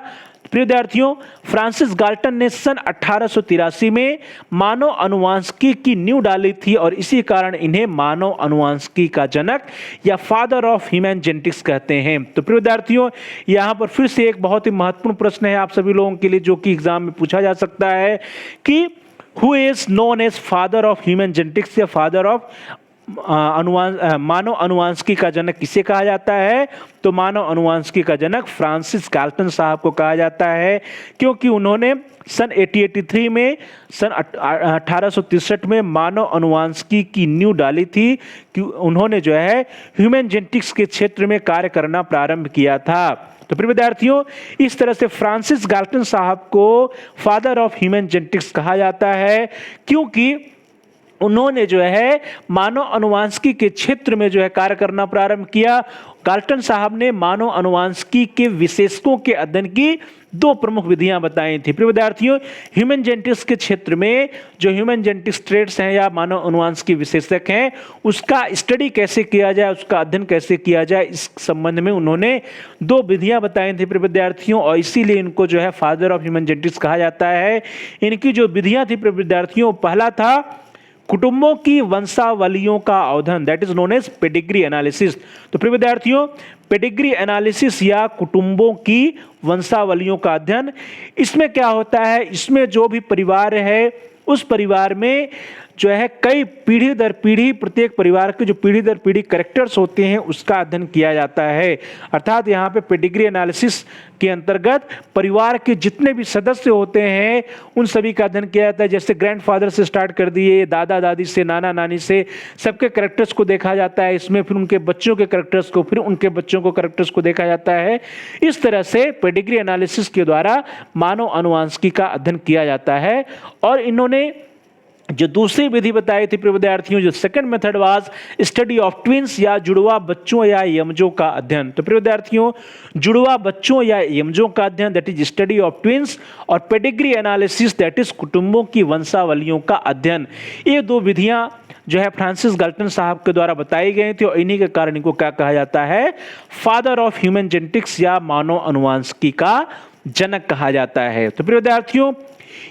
प्रिय विद्यार्थियों, फ्रांसिस गाल्टन ने सन 1883 में मानव अनुवांशिकी की नींव डाली थी, और इसी कारण इन्हें मानव अनुवांशिकी का जनक या फादर ऑफ ह्यूमन जेनेटिक्स कहते हैं। तो प्रिय विद्यार्थियों, यहाँ पर फिर से एक बहुत ही महत्वपूर्ण प्रश्न है आप सभी लोगों के लिए, जो कि एग्जाम में पूछा जा सकता है कि who is known as father of human genetics या फादर ऑफ मानव अनुवांशिकी का जनक किसे कहा जाता है। तो मानव अनुवांशिकी का जनक फ्रांसिस गाल्टन साहब को कहा जाता है, क्योंकि उन्होंने सन 1883 में, सन 1863 में मानव अनुवांशिकी की नींव डाली थी, कि उन्होंने जो है ह्यूमन जेनेटिक्स के क्षेत्र में कार्य करना प्रारंभ किया था। तो प्रिय विद्यार्थियों, इस तरह से फ्रांसिस गाल्टन साहब को फादर ऑफ ह्यूमन जेनेटिक्स कहा जाता है, क्योंकि उन्होंने जो है मानव अनुवांशिकी के क्षेत्र में जो है कार्य करना प्रारंभ किया। गाल्टन साहब ने मानव अनुवांशिकी के विशेषकों के अध्ययन की 2 प्रमुख विधियां बताई थी। प्रिय विद्यार्थियों, ह्यूमन जेनेटिक्स के क्षेत्र में जो ह्यूमन जेनेटिक्स ट्रेट्स हैं या मानव अनुवांशिकी विशेषक हैं, उसका स्टडी कैसे किया जाए, उसका अध्ययन कैसे किया जाए, इस संबंध में उन्होंने 2 विधियां बताई थी प्रिय विद्यार्थियों, और इसीलिए इनको जो है फादर ऑफ ह्यूमन जेनेटिक्स कहा जाता है। इनकी जो विधियां थी प्रिय विद्यार्थियों, पहला था कुटुंबों की वंशावलियों का अध्ययन, that is known as pedigree analysis. तो प्रिय विद्यार्थियों, पेडिग्री एनालिसिस या कुटुंबों की वंशावलियों का अध्ययन, इसमें क्या होता है, इसमें जो भी परिवार है उस परिवार में जो है कई पीढ़ी दर पीढ़ी, प्रत्येक परिवार के जो पीढ़ी दर पीढ़ी कैरेक्टर्स होते हैं उसका अध्ययन किया जाता है। अर्थात यहाँ पे पेडिग्री एनालिसिस के अंतर्गत परिवार के जितने भी सदस्य होते हैं उन सभी का अध्ययन किया जाता है। जैसे ग्रैंडफादर से स्टार्ट कर दिए, दादा दादी से, नाना नानी से, सबके कैरेक्टर्स को देखा जाता है इसमें, फिर उनके बच्चों के कैरेक्टर्स को, फिर उनके बच्चों को कैरेक्टर्स को देखा जाता है। इस तरह से पेडिग्री एनालिसिस के द्वारा मानव अनुवांशिकी का अध्ययन किया जाता है। और इन्होंने जो दूसरी विधि बताई थी प्रिय विद्यार्थियों, जो second method was study of twins या जुड़वा बच्चों या यमजों का अध्ययन। तो प्रिय विद्यार्थियों, जुड़वा बच्चों या यमजों का अध्ययन that is study of twins, और पेडिग्री एनालिसिस दैट इज कुटुंबों की वंशावलियों का अध्ययन। ये दो विधियां जो है फ्रांसिस गाल्टन साहब के द्वारा बताई गई थी, और इन्हीं के कारण इनको क्या कहा जाता है, फादर ऑफ ह्यूमन जेनेटिक्स या मानव अनुवांशिकी का जनक कहा जाता है। तो प्रिय विद्यार्थियों,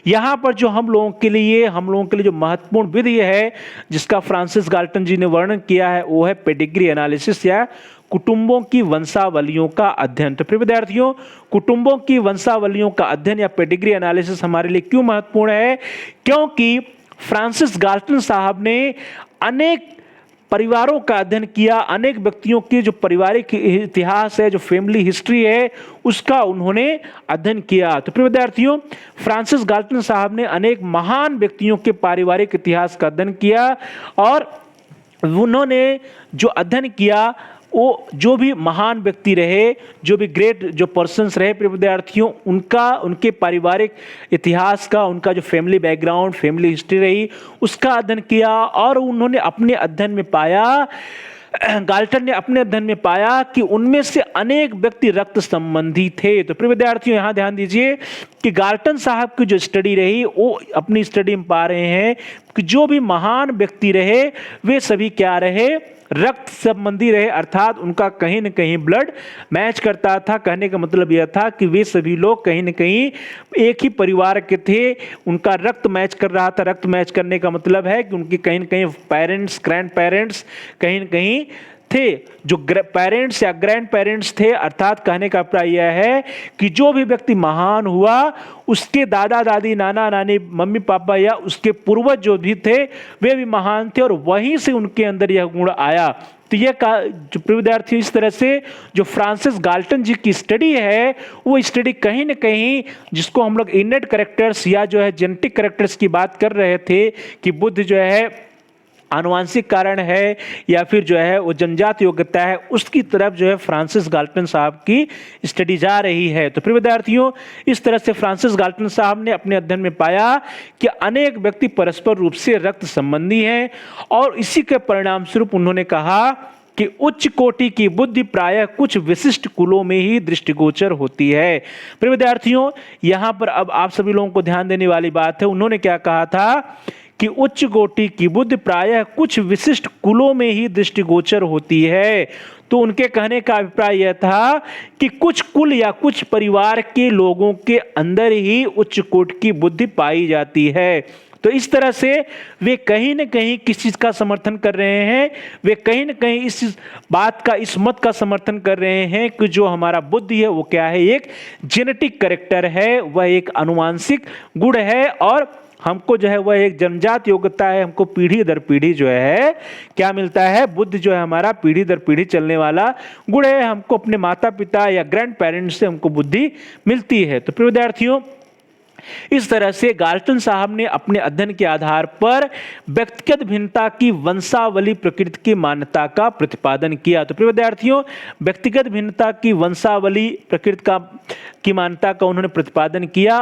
यहां पर जो हम लोगों के लिए जो महत्वपूर्ण विधि है जिसका फ्रांसिस गाल्टन जी ने वर्णन किया है, वो है पेडिग्री एनालिसिस या कुटुंबों की वंशावलियों का अध्ययन। तो प्रिय विद्यार्थियों, कुटुंबों की वंशावलियों का अध्ययन या पेडिग्री एनालिसिस हमारे लिए क्यों महत्वपूर्ण है? क्योंकि फ्रांसिस गाल्टन साहब ने अनेक परिवारों का अध्ययन किया, अनेक व्यक्तियों के जो पारिवारिक इतिहास है, जो फैमिली हिस्ट्री है, उसका उन्होंने अध्ययन किया। तो प्रिय विद्यार्थियों, फ्रांसिस गाल्टन साहब ने अनेक महान व्यक्तियों के पारिवारिक इतिहास का अध्ययन किया, और उन्होंने जो अध्ययन किया वो जो भी महान व्यक्ति रहे, जो भी ग्रेट जो पर्सन्स रहे प्रिय विद्यार्थियों, उनके पारिवारिक इतिहास का, उनका जो फैमिली बैकग्राउंड, फैमिली हिस्ट्री रही, उसका अध्ययन किया। और उन्होंने अपने अध्ययन में पाया, गाल्टन ने अपने अध्ययन में पाया कि उनमें से अनेक व्यक्ति रक्त संबंधी थे। तो प्रिय विद्यार्थियों, यहां ध्यान दीजिए कि गाल्टन साहब की जो स्टडी रही, वो अपनी स्टडी में पा रहे हैं कि जो भी महान व्यक्ति रहे वे सभी क्या रहे, रक्त संबंधी रहे, अर्थात उनका कहीं न कहीं ब्लड मैच करता था। कहने का मतलब यह था कि वे सभी लोग कहीं न कहीं एक ही परिवार के थे, उनका रक्त मैच कर रहा था। रक्त मैच करने का मतलब है कि उनके कहीं न कहीं पेरेंट्स, ग्रैंड पेरेंट्स कहीं न कहीं थे, जो पेरेंट्स या ग्रैंड पेरेंट्स थे। अर्थात कहने का अभिप्राय यह है कि जो भी व्यक्ति महान हुआ, उसके दादा दादी, नाना नानी, मम्मी पापा या उसके पूर्वज जो भी थे वे भी महान थे, और वहीं से उनके अंदर यह गुण आया। तो यह जो प्रिय विद्यार्थी, इस तरह से जो फ्रांसिस गाल्टन जी की स्टडी है, वो स्टडी कहीं न कहीं जिसको हम लोग इनेट कैरेक्टर्स या जो है जेनेटिक कैरेक्टर्स की बात कर रहे थे कि बुद्ध जो है आनुवांशिक कारण है या फिर जो है वो जन्मजात योग्यता है, उसकी तरफ जो है फ्रांसिस गाल्टन साहब की स्टडी जा रही है। तो प्रिय विद्यार्थियों, इस तरह से फ्रांसिस गाल्टन साहब ने अपने अध्ययन में पाया कि अनेक व्यक्ति परस्पर रूप से रक्त संबंधी हैं, और इसी के परिणाम स्वरूप उन्होंने कहा कि उच्च कोटि की बुद्धि प्रायः कुछ विशिष्ट कुलों में ही दृष्टिगोचर होती है। प्रिय विद्यार्थियों, यहां पर अब आप सभी लोगों को ध्यान देने वाली बात है, उन्होंने क्या कहा था कि उच्च कोटि की बुद्धि प्रायः कुछ विशिष्ट कुलों में ही दृष्टिगोचर होती है। तो उनके कहने का अभिप्राय यह था कि कुछ कुल या कुछ परिवार के लोगों के अंदर ही उच्च कोटि की बुद्धि पाई जाती है। तो इस तरह से वे कहीं न कहीं किस चीज का समर्थन कर रहे हैं, वे कहीं न कहीं इस बात का, इस मत का समर्थन कर रहे हैं कि जो हमारा बुद्धि है वो क्या है, एक जेनेटिक कैरेक्टर है, वह एक आनुवांशिक गुण है, और हमको जो है वह एक जन्मजात योग्यता है। हमको पीढ़ी दर पीढ़ी जो है क्या मिलता है, बुद्धि जो है हमारा पीढ़ी दर पीढ़ी चलने वाला गुण है। हमको अपने माता पिता या ग्रैंड पेरेंट्स से हमको बुद्धि मिलती है। तो प्रिय विद्यार्थियों, इस तरह से गाल्टन साहब ने अपने अध्ययन के आधार पर व्यक्तिगत भिन्नता की वंशावली प्रकृति की मान्यता का प्रतिपादन किया। तो प्रिय विद्यार्थियों, व्यक्तिगत भिन्नता की वंशावली प्रकृति की मान्यता का उन्होंने प्रतिपादन किया।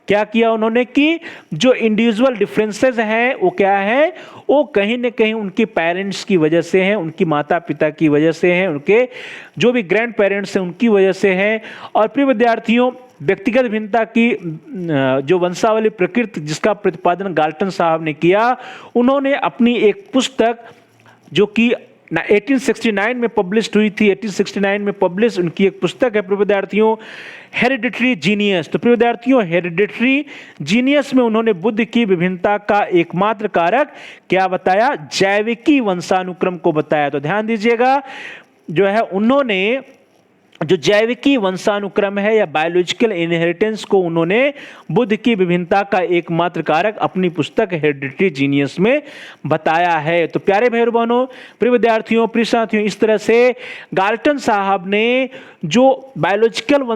क्या किया उन्होंने कि जो इंडिविजुअल डिफरेंसेस हैं वो क्या है, वो कहीं न कहीं उनके पेरेंट्स की वजह से हैं, उनकी माता पिता की वजह से हैं, उनके जो भी ग्रैंड पेरेंट्स हैं उनकी वजह से हैं। और प्रिय विद्यार्थियों, व्यक्तिगत भिन्नता की जो वंशावली प्रकृति जिसका प्रतिपादन गाल्टन साहब ने किया, उन्होंने अपनी एक पुस्तक जो कि 1869 में पब्लिश हुई थी, 1869 में पब्लिश उनकी एक पुस्तक है प्रिय विद्यार्थियों, हेरिडिटरी जीनियस। तो प्रिय विद्यार्थियों, हेरिडिटरी जीनियस में उन्होंने बुद्ध की विभिन्नता का एकमात्र कारक क्या बताया, जैविकी वंशानुक्रम को बताया। तो ध्यान दीजिएगा, जो है उन्होंने जो जैविकी वंशानुक्रम है या बायोलॉजिकल इनहेरिटेंस को उन्होंने बुद्ध की विभिन्नता का एकमात्र कारक अपनी पुस्तक हेरिडिटरी जीनियस में बताया है। तो प्यारे भाई बहनों, प्रिय विद्यार्थियों, प्रिय साथियों, इस तरह से गाल्टन साहब ने जो बायोलॉजिकल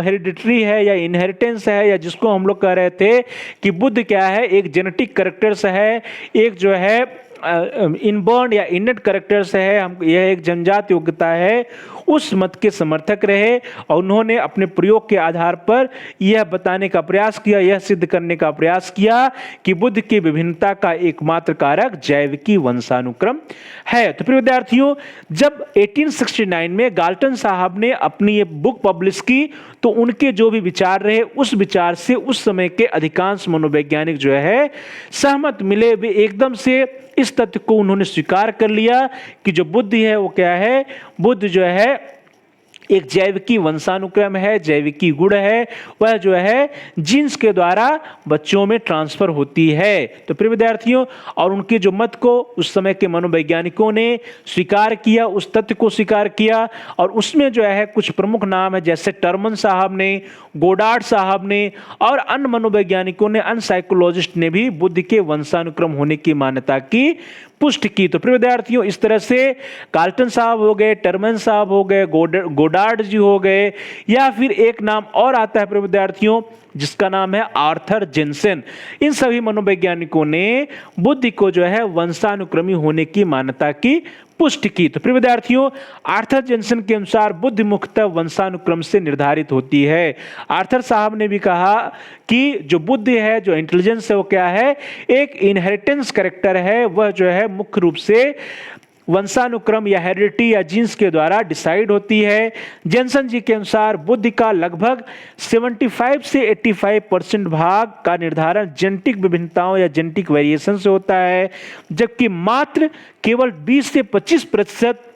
हेरिडिटरी है या इनहेरिटेंस है, या जिसको हम लोग कह रहे थे कि बुद्ध क्या है, एक जेनेटिक कैरेक्टर्स है, एक जो है इनबॉर्न या इनेट कैरेक्टर्स है, हम यह एक जन्मजात योग्यता है, उस मत के समर्थक रहे और उन्होंने अपने प्रयोग के आधार पर यह बताने का प्रयास किया, यह सिद्ध करने का प्रयास किया कि बुद्ध की विभिन्नता का एकमात्र कारक जैविकी वंशानुक्रम है। तो प्रिय विद्यार्थियों, जब 1869 में गाल्टन साहब ने अपनी ये बुक पब्लिश की तो उनके जो भी विचार रहे उस विचार से उस समय के अधिकांश मनोवैज्ञानिक जो है सहमत मिले। वे एकदम से इस तथ्य को उन्होंने स्वीकार कर लिया कि जो बुद्ध है वो क्या है, बुद्ध जो है एक जैविकी वंशानुक्रम है, जैविकी गुण है, वह जो है जीन्स के द्वारा बच्चों में ट्रांसफर होती है। तो प्रिय विद्यार्थियों, और उनके जो मत को उस समय के मनोवैज्ञानिकों ने स्वीकार किया, उस तथ्य को स्वीकार किया, और उसमें जो है कुछ प्रमुख नाम है जैसे टर्मन साहब ने, गोडार्ड साहब ने और अन्य मनोवैज्ञानिकों ने, अन्य साइकोलॉजिस्ट ने भी बुद्ध के वंशानुक्रम होने की मान्यता की पुष्टि की। तो प्रिय विद्यार्थियों, इस तरह से गाल्टन साहब हो गए, टर्मन साहब हो गए, गोडार्ड जी हो गए, या फिर एक नाम और आता है प्रिय विद्यार्थियों जिसका नाम है आर्थर जेनसेन। इन सभी मनोवैज्ञानिकों ने बुद्ध को जो है वंशानुक्रमी होने की मान्यता की पुष्टि की। तो प्रिय विद्यार्थियों, आर्थर जेनसेन के अनुसार बुद्धि मुख्यतः वंशानुक्रम से निर्धारित होती है। आर्थर साहब ने भी कहा कि जो बुद्धि है, जो इंटेलिजेंस है, वो क्या है, एक इनहेरिटेंस कैरेक्टर है, वह जो है मुख्य रूप से वंशानुक्रम या हेरिडिटी या जीन्स के द्वारा डिसाइड होती है। जेनसन जी के अनुसार बुद्धि का लगभग 75 से 85% भाग का निर्धारण जेनेटिक विभिन्नताओं या जेनेटिक वेरिएशन से होता है, जबकि मात्र केवल 20 से 25%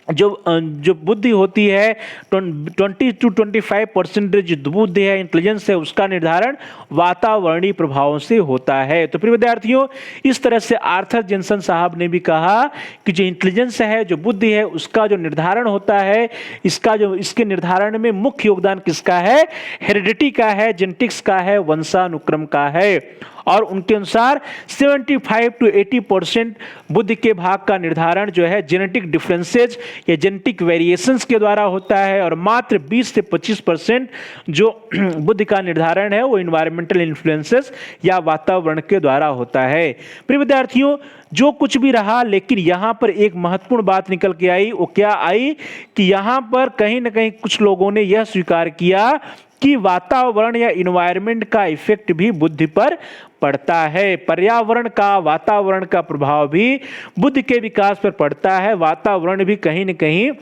जो बुद्धि होती है, 20 to 25% जो बुद्धि है, इंटेलिजेंस है, उसका निर्धारण वातावरणीय प्रभावों से होता है। तो प्रिय विद्यार्थियों, इस तरह से आर्थर जेनसन साहब ने भी कहा कि जो इंटेलिजेंस है, जो बुद्धि है, उसका जो निर्धारण होता है, इसके निर्धारण में मुख्य योगदान किसका है, हेरिडिटी का है, जेनेटिक्स का है, वंशानुक्रम का है। और उनके अनुसार 75 to 80% बुद्धि के भाग का निर्धारण जो है जेनेटिक डिफरेंसेस या जेनेटिक वेरिएशंस के द्वारा होता है, और मात्र 20 से 25% जो बुद्धि का निर्धारण है वो इन्वायरमेंटल इन्फ्लुएंसेस या वातावरण के द्वारा होता है। प्रिय विद्यार्थियों, जो कुछ भी रहा, लेकिन यहाँ पर एक महत्वपूर्ण बात निकल के आई। वो क्या आई कि यहाँ पर कहीं ना कहीं कुछ लोगों ने यह स्वीकार किया कि वातावरण या इन्वायरमेंट का इफेक्ट भी बुद्धि पर पड़ता है। पर्यावरण का, वातावरण का प्रभाव भी बुद्धि के विकास पर पड़ता है। वातावरण भी कहीं न कहीं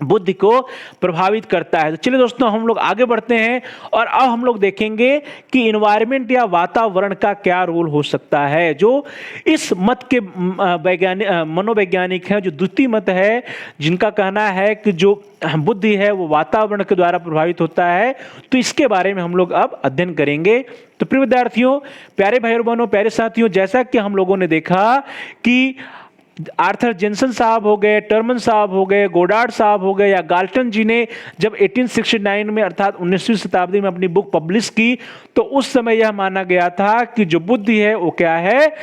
बुद्धि को प्रभावित करता है। तो चलिए दोस्तों, हम लोग आगे बढ़ते हैं और अब हम लोग देखेंगे कि इन्वायरमेंट या वातावरण का क्या रोल हो सकता है। जो इस मत के मनोवैज्ञानिक हैं, जो द्वितीय मत है, जिनका कहना है कि जो बुद्धि है वो वातावरण के द्वारा प्रभावित होता है, तो इसके बारे में हम लोग अब अध्ययन करेंगे। तो प्रिय विद्यार्थियों, प्यारे भाइयों बहनों, प्यारे साथियों, जैसा कि हम लोगों ने देखा कि आर्थर जेनसन साहब हो गए, टर्मन साहब हो गए, गोडार्ड साहब हो गए, या गाल्टन जी ने जब 1869 में अर्थात 19वीं शताब्दी में अपनी बुक पब्लिश की, तो उस समय यह माना गया था कि जो बुद्धि है वो क्या है,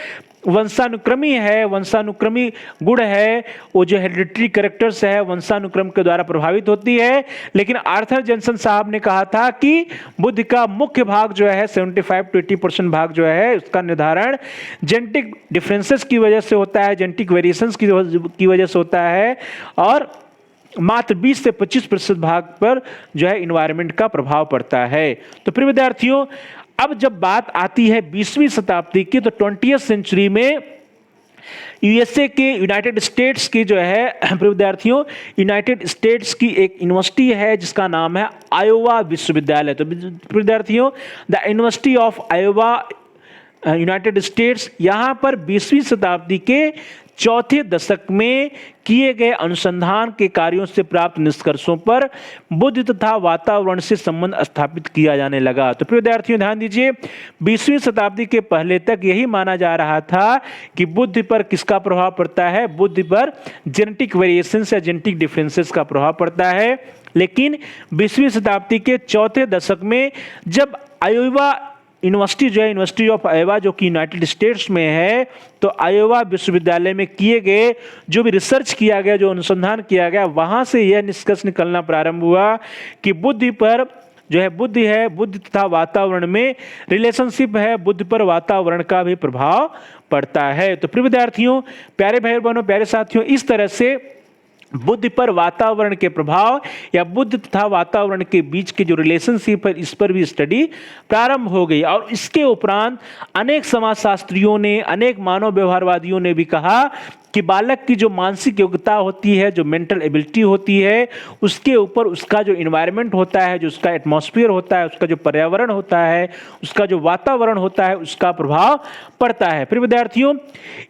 वंशानुक्रमी है, वंशानुक्रमी गुण है, वो जो हेरिडिटरी कैरेक्टर्स है वंशानुक्रम के द्वारा प्रभावित होती है। लेकिन आर्थर जेनसन साहब ने कहा था कि बुद्धि का मुख्य भाग जो है 75 to 80% भाग जो है उसका निर्धारण जेनेटिक डिफरेंसेस की वजह से होता है, जेनेटिक वेरिएशंस की वजह से होता है, और मात्र 20 से 25% भाग पर जो है इन्वायरमेंट का प्रभाव पड़ता है। तो प्रिय विद्यार्थियों, अब जब बात आती है 20वीं शताब्दी की, तो 20th सेंचुरी में यूएसए के, यूनाइटेड स्टेट्स की जो है प्रिय विद्यार्थियों, यूनाइटेड स्टेट्स की एक यूनिवर्सिटी है जिसका नाम है आयोवा विश्वविद्यालय। तो प्रिय विद्यार्थियों, the university of Iowa United states, यहाँ पर 20वीं शताब्दी के चौथे दशक में किए गए अनुसंधान के कार्यों से प्राप्त निष्कर्षों पर बुद्धि तथा वातावरण से संबंध स्थापित किया जाने लगा। तो प्रिय विद्यार्थियों, ध्यान दीजिए, 20वीं शताब्दी के पहले तक यही माना जा रहा था कि बुद्धि पर किसका प्रभाव पड़ता है, बुद्धि पर जेनेटिक वेरिएशंस या जेनेटिक डिफरेंसेस का प्रभाव पड़ता है। लेकिन 20वीं शताब्दी के चौथे दशक में जब आयोवा यूनिवर्सिटी जो है, यूनिवर्सिटी ऑफ आयोवा जो कि यूनाइटेड स्टेट्स में है, तो आयोवा विश्वविद्यालय में किए गए जो भी रिसर्च किया गया, जो अनुसंधान किया गया, वहां से यह निष्कर्ष निकलना प्रारंभ हुआ कि बुद्धि पर जो है, बुद्धि है, बुद्धि तथा वातावरण में रिलेशनशिप है, बुद्धि पर वातावरण का भी प्रभाव पड़ता है। तो प्रिय विद्यार्थियों, प्यारे भाई बहनों, प्यारे साथियों, इस तरह से बुद्धि पर वातावरण के प्रभाव या बुद्धि तथा वातावरण के बीच के जो रिलेशनशिप है, इस पर भी स्टडी प्रारंभ हो गई। और इसके उपरांत अनेक समाजशास्त्रियों ने, अनेक मानव व्यवहारवादियों ने भी कहा कि बालक की जो मानसिक योग्यता होती है, जो मेंटल एबिलिटी होती है, उसके ऊपर उसका जो इन्वायरमेंट होता है, जो उसका एटमॉस्फेयर होता है, उसका जो पर्यावरण होता है, उसका जो वातावरण होता है, उसका प्रभाव पड़ता है। फिर विद्यार्थियों,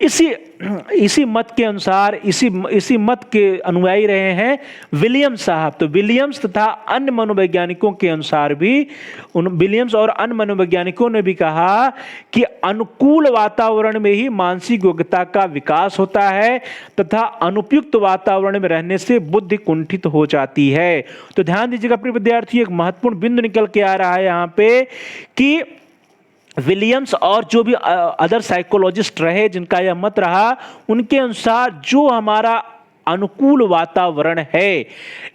इसी मत के अनुसार, इसी मत के अनुयायी रहे हैं विलियम्स साहब। तो विलियम्स तथा अन्य मनोवैज्ञानिकों के अनुसार भी, विलियम्स और अन्य मनोवैज्ञानिकों ने भी कहा कि अनुकूल वातावरण में ही मानसिक योग्यता का विकास होता है तथा अनुपयुक्त वातावरण में रहने से बुद्धि कुंठित हो जाती है। तो ध्यान दीजिएगा प्रिय विद्यार्थी, एक महत्वपूर्ण बिंदु निकल के आ रहा है यहाँ पे कि विलियम्स और जो भी अदर साइकोलॉजिस्ट रहे जिनका यह मत रहा, उनके अनुसार जो हमारा अनुकूल वातावरण है,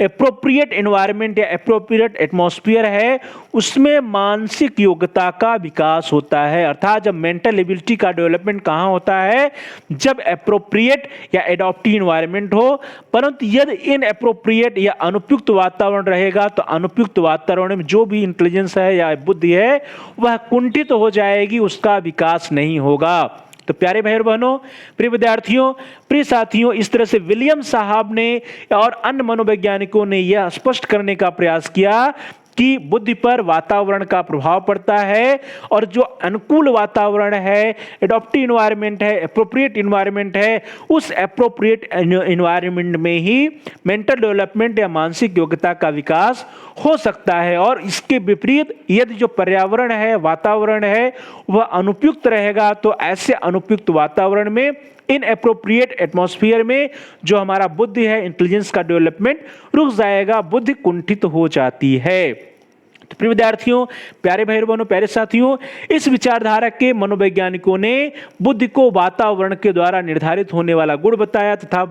एप्रोप्रिएट एनवायरनमेंट या एप्रोप्रिएट एटमॉस्फेयर है, उसमें मानसिक योग्यता का विकास होता है। अर्थात जब मेंटल एबिलिटी का डेवलपमेंट कहाँ होता है, जब एप्रोप्रिएट या एडॉप्टिव एनवायरनमेंट हो। परंतु यदि इन एप्रोप्रिएट या अनुपयुक्त वातावरण रहेगा तो अनुपयुक्त वातावरण में जो भी इंटेलिजेंस है या बुद्धि है वह कुंठित हो जाएगी, उसका विकास नहीं होगा। तो प्यारे भाई और बहनों, प्रिय विद्यार्थियों, प्रिय साथियों, इस तरह से विलियम साहब ने और अन्य मनोवैज्ञानिकों ने यह स्पष्ट करने का प्रयास किया कि बुद्धि पर वातावरण का प्रभाव पड़ता है और जो अनुकूल वातावरण है, एडॉप्टिव एनवायरनमेंट है, एप्रोप्रिएट एनवायरनमेंट है, उस एप्रोप्रिएट एनवायरनमेंट में ही मेंटल डेवलपमेंट या मानसिक योग्यता का विकास हो सकता है। और इसके विपरीत यदि जो पर्यावरण है, वातावरण है, वह अनुपयुक्त रहेगा तो ऐसे अनुपयुक्त वातावरण में, इन एप्रोप्रिएट एटमॉस्फेयर में जो हमारा बुद्धि है, इंटेलिजेंस का डेवलपमेंट रुक जाएगा, बुद्धि कुंठित हो जाती है। तो प्रिय विद्यार्थियों, प्यारे भाई बहनों, प्यारे साथियों, इस विचारधारा के मनोवैज्ञानिकों ने बुद्धि को वातावरण के द्वारा निर्धारित होने वाला गुण बताया तथा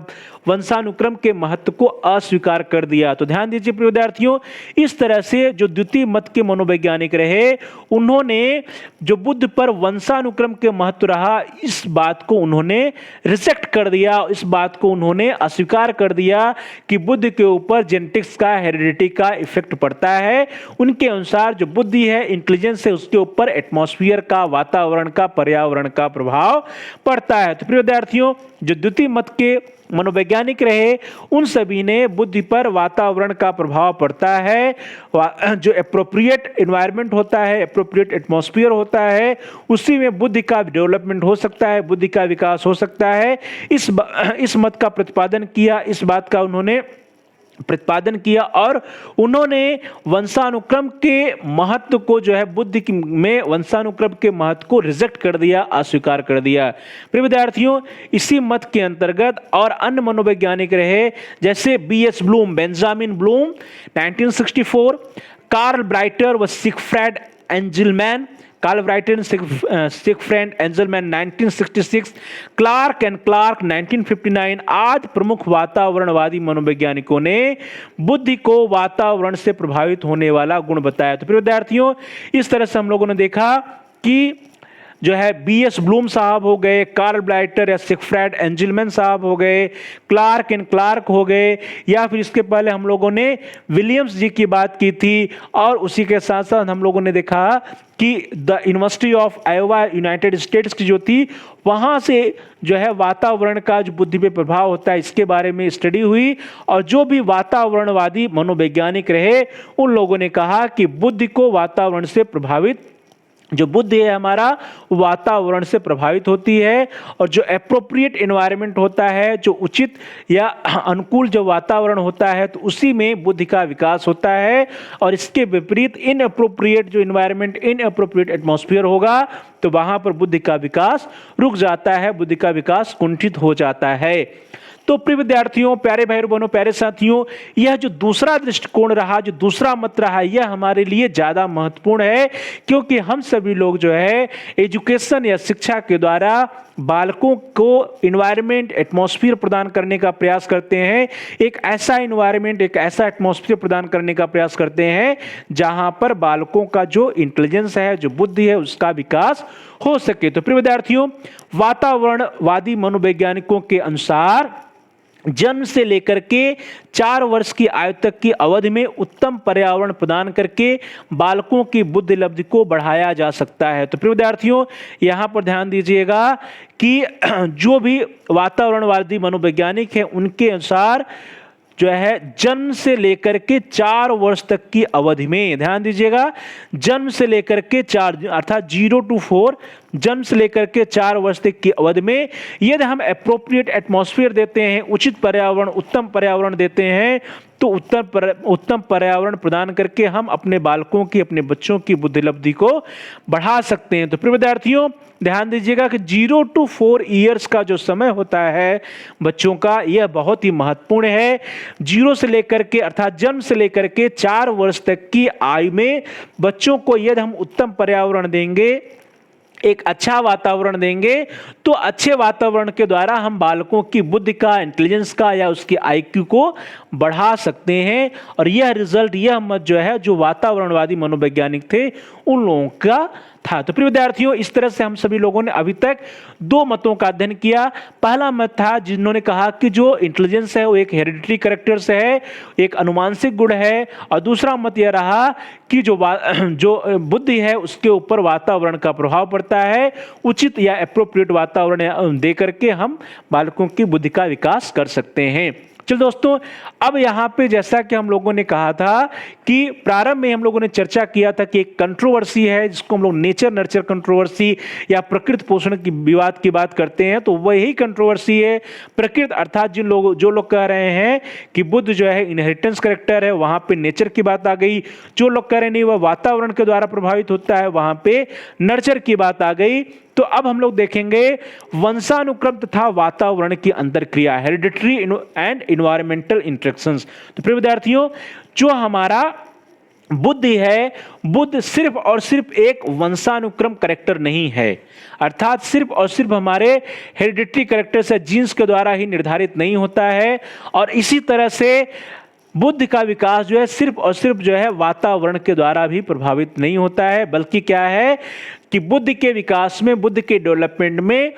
वंशानुक्रम के महत्व को अस्वीकार कर दिया। तो ध्यान दीजिए प्रिय विद्यार्थियों, इस तरह से जो द्वितीय मत के मनोवैज्ञानिक रहे, उन्होंने जो बुद्धि पर वंशानुक्रम के महत्व रहा, इस बात को उन्होंने रिजेक्ट कर दिया, इस बात को उन्होंने अस्वीकार कर दिया कि बुद्धि के ऊपर जेनेटिक्स का, हेरिडिटी का इफेक्ट पड़ता है। उनके अनुसार जो बुद्धि है, इंटेलिजेंस है, उसके ऊपर एटमॉस्फेयर का, वातावरण का, पर्यावरण का प्रभाव पड़ता है। तो प्रिय विद्यार्थियों, जो द्वितीय मत के मनोवैज्ञानिक रहे, उन सभी ने बुद्धि पर वातावरण का प्रभाव पड़ता है, जो एप्रोप्रिएट एनवायरनमेंट होता है, एप्रोप्रिएट एटमॉस्फेयर होता है, उसी में बुद्धि का डेवलपमेंट हो सकता है, बुद्धि का विकास हो सकता है। इस मत का प्रतिपादन किया, इस बात का उन्होंने प्रतिपादन किया और उन्होंने वंशानुक्रम के महत्व को, जो है बुद्धि में वंशानुक्रम के महत्व को रिजेक्ट कर दिया, अस्वीकार कर दिया। प्रिय विद्यार्थियों, इसी मत के अंतर्गत और अन्य मनोवैज्ञानिक रहे जैसे B S Bloom, Benjamin Bloom 1964, Carl Bereiter व Siegfried Engelmann, Carl Bereiter and Siegfried Engelmann 1966, Clark and Clark 1959 आज प्रमुख वातावरणवादी मनोवैज्ञानिकों ने बुद्धि को वातावरण से प्रभावित होने वाला गुण बताया। तो प्रिय विद्यार्थियों, इस तरह से हम लोगों ने देखा कि जो है बीएस ब्लूम साहब हो गए, कार्ल ब्राइटर या सिगफ्रेड एंजलमैन साहब हो गए, क्लार्क एंड क्लार्क हो गए, या फिर इसके पहले हम लोगों ने विलियम्स जी की बात की थी। और उसी के साथ साथ हम लोगों ने देखा कि the university of Iowa United states की जो थी, वहाँ से जो है वातावरण का जो बुद्धि पे प्रभाव होता है, इसके बारे में स्टडी हुई। और जो भी वातावरणवादी मनोवैज्ञानिक रहे, उन लोगों ने कहा कि बुद्धि को वातावरण से प्रभावित, जो बुद्धि है हमारा, वातावरण से प्रभावित होती है। और जो एप्रोप्रिएट एनवायरनमेंट होता है, जो उचित या अनुकूल जो वातावरण होता है, तो उसी में बुद्धि का विकास होता है। और इसके विपरीत इनएप्रोप्रिएट जो एनवायरनमेंट, इनएप्रोप्रिएट एटमॉस्फेयर होगा, तो वहां पर बुद्धि का विकास रुक जाता है, बुद्धि का विकास कुंठित हो जाता है। तो प्रिय विद्यार्थियों, प्यारे भाई बहनों, प्यारे साथियों, यह जो दूसरा दृष्टिकोण रहा, जो दूसरा मत रहा, यह हमारे लिए ज्यादा महत्वपूर्ण है, क्योंकि हम सभी लोग जो है एजुकेशन या शिक्षा के द्वारा बालकों को इन्वायरमेंट, एटमॉस्फेयर प्रदान करने का प्रयास करते हैं। एक ऐसा इन्वायरमेंट, एक ऐसा एटमॉस्फेयर प्रदान करने का प्रयास करते हैं जहां पर बालकों का जो इंटेलिजेंस है, जो बुद्धि है, उसका विकास हो सके। तो प्रिय विद्यार्थियों, वातावरणवादी मनोवैज्ञानिकों के अनुसार जन्म से लेकर के 4 वर्ष की आयु तक की अवधि में उत्तम पर्यावरण प्रदान करके बालकों की बुद्धि लब्धि को बढ़ाया जा सकता है। तो प्रिय विद्यार्थियों, यहाँ पर ध्यान दीजिएगा कि जो भी वातावरणवादी मनोवैज्ञानिक हैं उनके अनुसार जो है जन्म से लेकर के 4 वर्ष तक की अवधि में, ध्यान दीजिएगा, जन्म से लेकर के 4 अर्थात 0 to 4, जन्म से लेकर के 4 वर्ष तक की अवधि में यदि हम एप्रोप्रिएट एटमॉस्फेयर देते हैं, उचित पर्यावरण, उत्तम पर्यावरण देते हैं, तो उत्तम पर्यावरण प्रदान करके हम अपने बालकों की, अपने बच्चों की बुद्धि लब्धि को बढ़ा सकते हैं। तो प्रिय विद्यार्थियों, ध्यान दीजिएगा कि 0 to 4 ईयर्स का जो समय होता है बच्चों का, यह बहुत ही महत्वपूर्ण है। 0 से लेकर के अर्थात जन्म से लेकर के 4 वर्ष तक की आयु में बच्चों को यदि हम उत्तम पर्यावरण देंगे, एक अच्छा वातावरण देंगे, तो अच्छे वातावरण के द्वारा हम बालकों की बुद्धि का, इंटेलिजेंस का या उसकी आईक्यू को बढ़ा सकते हैं। और यह रिजल्ट, यह मत जो है, जो वातावरणवादी मनोवैज्ञानिक थे उन लोगों का था। तो प्रिय विद्यार्थियों, इस तरह से हम सभी लोगों ने अभी तक 2 मतों का अध्ययन किया। पहला मत था जिन्होंने कहा कि जो इंटेलिजेंस है वो एक हेरिडिटरी कैरेक्टर से है, एक अनुवांशिक गुण है। और दूसरा मत यह रहा कि जो बुद्धि है उसके ऊपर वातावरण का प्रभाव पड़ता है, उचित या एप्रोप्रिएट वातावरण दे करके हम बालकों की बुद्धि का विकास कर सकते हैं। चलो दोस्तों, अब यहाँ पे जैसा कि हम लोगों ने कहा था कि प्रारंभ में हम लोगों ने चर्चा किया था कि एक कंट्रोवर्सी है जिसको हम लोग नेचर नर्चर कंट्रोवर्सी या प्रकृति पोषण की विवाद की बात करते हैं, तो वही कंट्रोवर्सी है। प्रकृति अर्थात जो लोग कह रहे हैं कि बुद्ध जो है इनहेरिटेंस कैरेक्टर है, वहां पे नेचर की बात आ गई। जो लोग कह रहे नहीं वह वातावरण के द्वारा प्रभावित होता है, वहां पे नर्चर की बात आ गई। तो अब हम लोग देखेंगे वंशानुक्रम तथा वातावरण की अंतरक्रिया, हेरिडिटरी एंड एनवायरमेंटल इंटरेक्शंस। तो प्रिय विद्यार्थियों, जो हमारा बुद्धि है, बुद्ध सिर्फ और सिर्फ एक वंशानुक्रम कैरेक्टर नहीं है, अर्थात सिर्फ और सिर्फ हमारे हेरिडिटरी कैरेक्टर से, जीन्स के द्वारा ही निर्धारित नहीं होता है। और इसी तरह से बुद्धि का विकास जो है सिर्फ और सिर्फ जो है वातावरण के द्वारा भी प्रभावित नहीं होता है, बल्कि क्या है कि बुद्धि के विकास में, बुद्धि के डेवलपमेंट में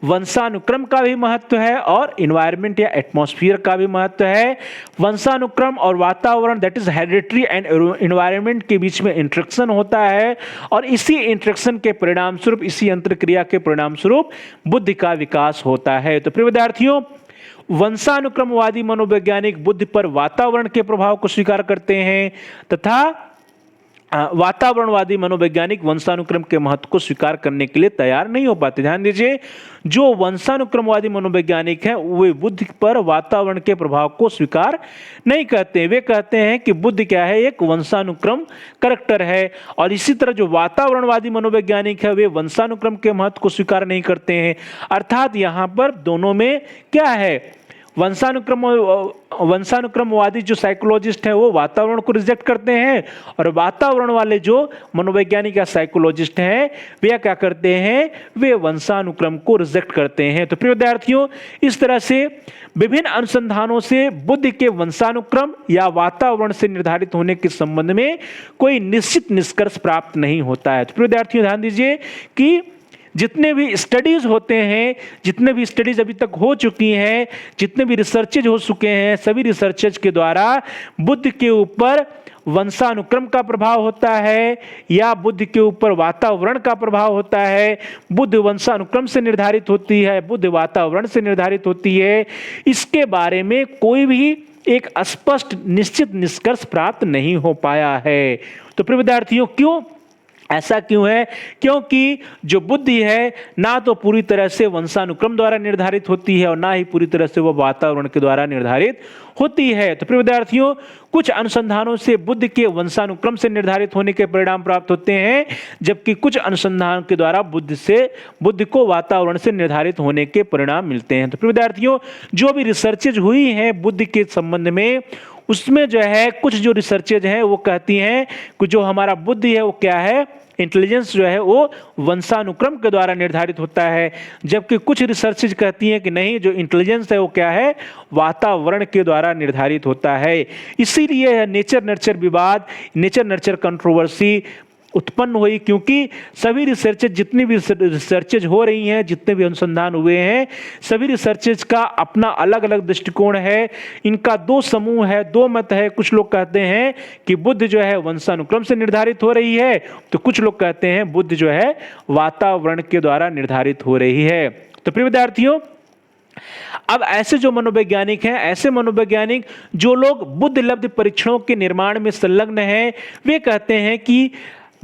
वंशानुक्रम का भी महत्व है और एनवायरनमेंट या एटमॉस्फेयर का भी महत्व है। वंशानुक्रम और वातावरण, that is hereditary and environment के बीच में इंटरेक्शन होता है और इसी इंटरेक्शन के परिणाम स्वरूप, इसी अंतरक्रिया के परिणाम स्वरूप बुद्धि का विकास होता है। तो प्रिय विद्यार्थियों, वंशानुक्रमवादी मनोवैज्ञानिक बुद्धि पर वातावरण के प्रभाव को स्वीकार करते हैं तथा वातावरणवादी मनोवैज्ञानिक वंशानुक्रम के महत्व को स्वीकार करने के लिए तैयार नहीं हो पाते। ध्यान दीजिए, जो वंशानुक्रमवादी मनोवैज्ञानिक हैं वे बुद्धि पर वातावरण के प्रभाव को स्वीकार नहीं करते। वे कहते हैं कि बुद्धि क्या है, एक वंशानुक्रम कैरेक्टर है। और इसी तरह जो वातावरणवादी मनोवैज्ञानिक है वे वंशानुक्रम के महत्व को स्वीकार नहीं करते हैं। अर्थात यहाँ पर दोनों में क्या है, वंशानुक्रमवादी जो साइकोलॉजिस्ट है वो वातावरण को रिजेक्ट करते हैं और वातावरण वाले जो मनोवैज्ञानिक या साइकोलॉजिस्ट हैं वे क्या करते हैं, वे वंशानुक्रम को रिजेक्ट करते हैं। तो प्रिय विद्यार्थियों, इस तरह से विभिन्न अनुसंधानों से बुद्धि के वंशानुक्रम या वातावरण से निर्धारित होने के संबंध में कोई निश्चित निष्कर्ष प्राप्त नहीं होता है। तो प्रिय विद्यार्थियों, ध्यान दीजिए कि जितने भी स्टडीज होते हैं, जितने भी स्टडीज अभी तक हो चुकी हैं, जितने भी रिसर्चेज हो चुके हैं, सभी रिसर्चेज के द्वारा बुद्धि के ऊपर वंशानुक्रम का प्रभाव होता है या बुद्धि के ऊपर वातावरण का प्रभाव होता है, बुद्धि वंशानुक्रम से निर्धारित होती है, बुद्धि वातावरण से निर्धारित होती है, इसके बारे में कोई भी एक स्पष्ट निश्चित निष्कर्ष प्राप्त नहीं हो पाया है। तो प्रिय विद्यार्थियों, क्यों ऐसा क्यों है? क्योंकि जो बुद्धि है ना तो पूरी तरह से वंशानुक्रम द्वारा निर्धारित होती है और ना ही पूरी तरह से वह वातावरण के द्वारा निर्धारित होती है। तो प्रिय विद्यार्थियों, कुछ अनुसंधानों से बुद्धि के वंशानुक्रम से निर्धारित होने के परिणाम प्राप्त होते हैं, जबकि कुछ अनुसंधान के द्वारा बुद्धि को वातावरण से निर्धारित होने के परिणाम मिलते हैं। तो प्रिय विद्यार्थियों, जो भी रिसर्चेज हुई हैं बुद्धि के संबंध में, उसमें जो है कुछ जो रिसर्चेज हैं वो कहती हैं कि जो हमारा बुद्धि है वो क्या है, इंटेलिजेंस जो है वो वंशानुक्रम के द्वारा निर्धारित होता है, जबकि कुछ रिसर्चेज कहती हैं कि नहीं, जो इंटेलिजेंस है वो क्या है, वातावरण के द्वारा निर्धारित होता है। इसीलिए नेचर नर्चर विवाद, नेचर नर्चर कंट्रोवर्सी उत्पन्न हुई, क्योंकि सभी रिसर्चेज, जितनी भी रिसर्चेज हो रही हैं, जितने भी अनुसंधान हुए हैं, सभी रिसर्चेज का अपना अलग अलग दृष्टिकोण है। इनका दो समूह है, दो मत है। कुछ लोग कहते हैं कि बुद्धि जो है वंशानुक्रम से निर्धारित हो रही है, तो कुछ लोग कहते हैं बुद्धि जो है वातावरण के द्वारा निर्धारित हो रही है। तो प्रिय विद्यार्थियों, अब ऐसे जो मनोवैज्ञानिक हैं, ऐसे मनोवैज्ञानिक जो लोग बुद्धि लब्ध परीक्षणों के निर्माण में संलग्न हैं, वे कहते हैं कि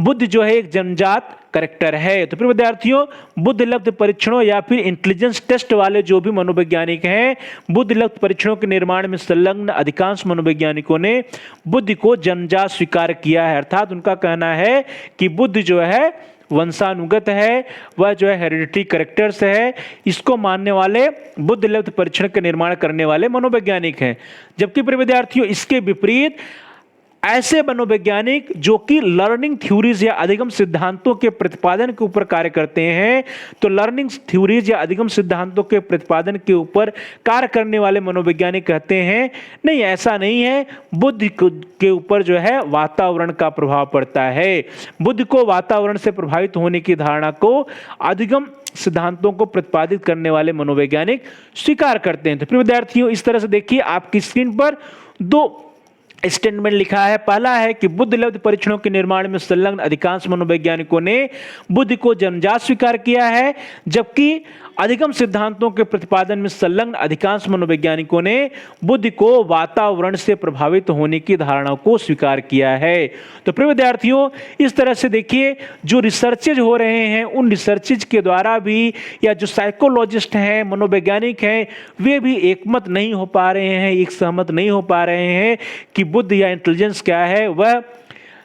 बुद्धि जो है एक जन्मजात कैरेक्टर है। तो प्रिय विद्यार्थियों, बुद्धि लब्ध परीक्षणों या फिर इंटेलिजेंस टेस्ट वाले जो भी मनोवैज्ञानिक हैं, बुद्धि लब्ध परीक्षणों के निर्माण में संलग्न अधिकांश मनोवैज्ञानिकों ने बुद्धि को जन्मजात स्वीकार किया है। अर्थात उनका कहना है कि बुद्धि जो है वंशानुगत है, वह जो है हेरिडिटरी कैरेक्टर्स है। इसको मानने वाले बुद्धि लब्ध परीक्षण के निर्माण करने वाले मनोवैज्ञानिक हैं। जबकि प्रिय विद्यार्थियों, इसके विपरीत ऐसे मनोवैज्ञानिक जो कि लर्निंग थ्योरीज या अधिगम सिद्धांतों के प्रतिपादन के ऊपर कार्य करते हैं, तो लर्निंग थ्योरीज या अधिगम सिद्धांतों के प्रतिपादन के ऊपर कार्य करने वाले मनोवैज्ञानिक कहते हैं नहीं, ऐसा नहीं है, बुद्धि के ऊपर जो है वातावरण का प्रभाव पड़ता है। बुद्धि को वातावरण से प्रभावित होने की धारणा को अधिगम सिद्धांतों को प्रतिपादित करने वाले मनोवैज्ञानिक स्वीकार करते हैं। तो प्रिय विद्यार्थियों, इस तरह से देखिए आपकी स्क्रीन पर दो स्टेटमेंट लिखा है। पहला है कि बुद्धि लब्ध परीक्षणों के निर्माण में संलग्न अधिकांश मनोवैज्ञानिकों ने बुद्धि को जन्मजात स्वीकार किया है, जबकि अधिगम सिद्धांतों के प्रतिपादन में संलग्न अधिकांश मनोवैज्ञानिकों ने बुद्धि को वातावरण से प्रभावित होने की धारणा को स्वीकार किया है। तो प्रिय विद्यार्थियों, इस तरह से देखिए जो रिसर्चेज हो रहे हैं, उन रिसर्चेज के द्वारा भी या जो साइकोलॉजिस्ट हैं, मनोवैज्ञानिक हैं, वे भी एकमत नहीं हो पा रहे हैं, एक सहमत नहीं हो पा रहे हैं कि बुद्धि या इंटेलिजेंस क्या है। वह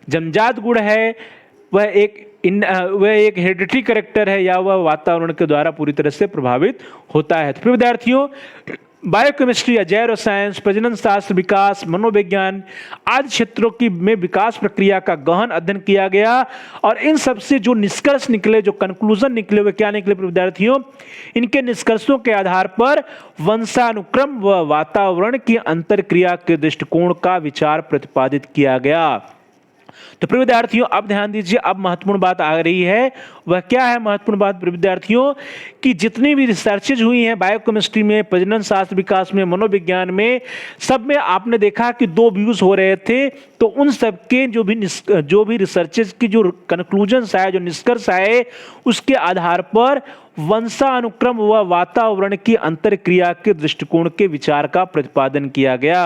जन्मजात गुण है, वह एक हेरिडिटरी कैरेक्टर है, या वह वातावरण के द्वारा पूरी तरह से प्रभावित होता है। तो विद्यार्थियों, बायोकेमिस्ट्री या जैव रसायन, प्रजनन शास्त्र, विकास, मनोविज्ञान आदि क्षेत्रों की में विकास प्रक्रिया का गहन अध्ययन किया गया, और इन सब से जो निष्कर्ष निकले, जो कंक्लूजन निकले, वे क्या निकले विद्यार्थियों? इनके निष्कर्षों के आधार पर वंशानुक्रम व वातावरण की अंतरक्रिया के दृष्टिकोण का विचार प्रतिपादित किया गया। तो प्रिय विद्यार्थियों, अब ध्यान दीजिए, अब महत्वपूर्ण बात आ रही है। वह क्या है महत्वपूर्ण बात प्रिय विद्यार्थियों? कि जितनी भी रिसर्चेज हुई हैं बायोकेमिस्ट्री में, प्रजनन शास्त्र, विकास में, मनोविज्ञान में, सब में आपने देखा कि दो व्यूज हो रहे थे। तो उन सब के जो भी रिसर्चेज की जो कंक्लूजन्स आए, जो निष्कर्ष आए, उसके आधार पर वंशानुक्रम व वातावरण की अंतरक्रिया के दृष्टिकोण के विचार का प्रतिपादन किया गया।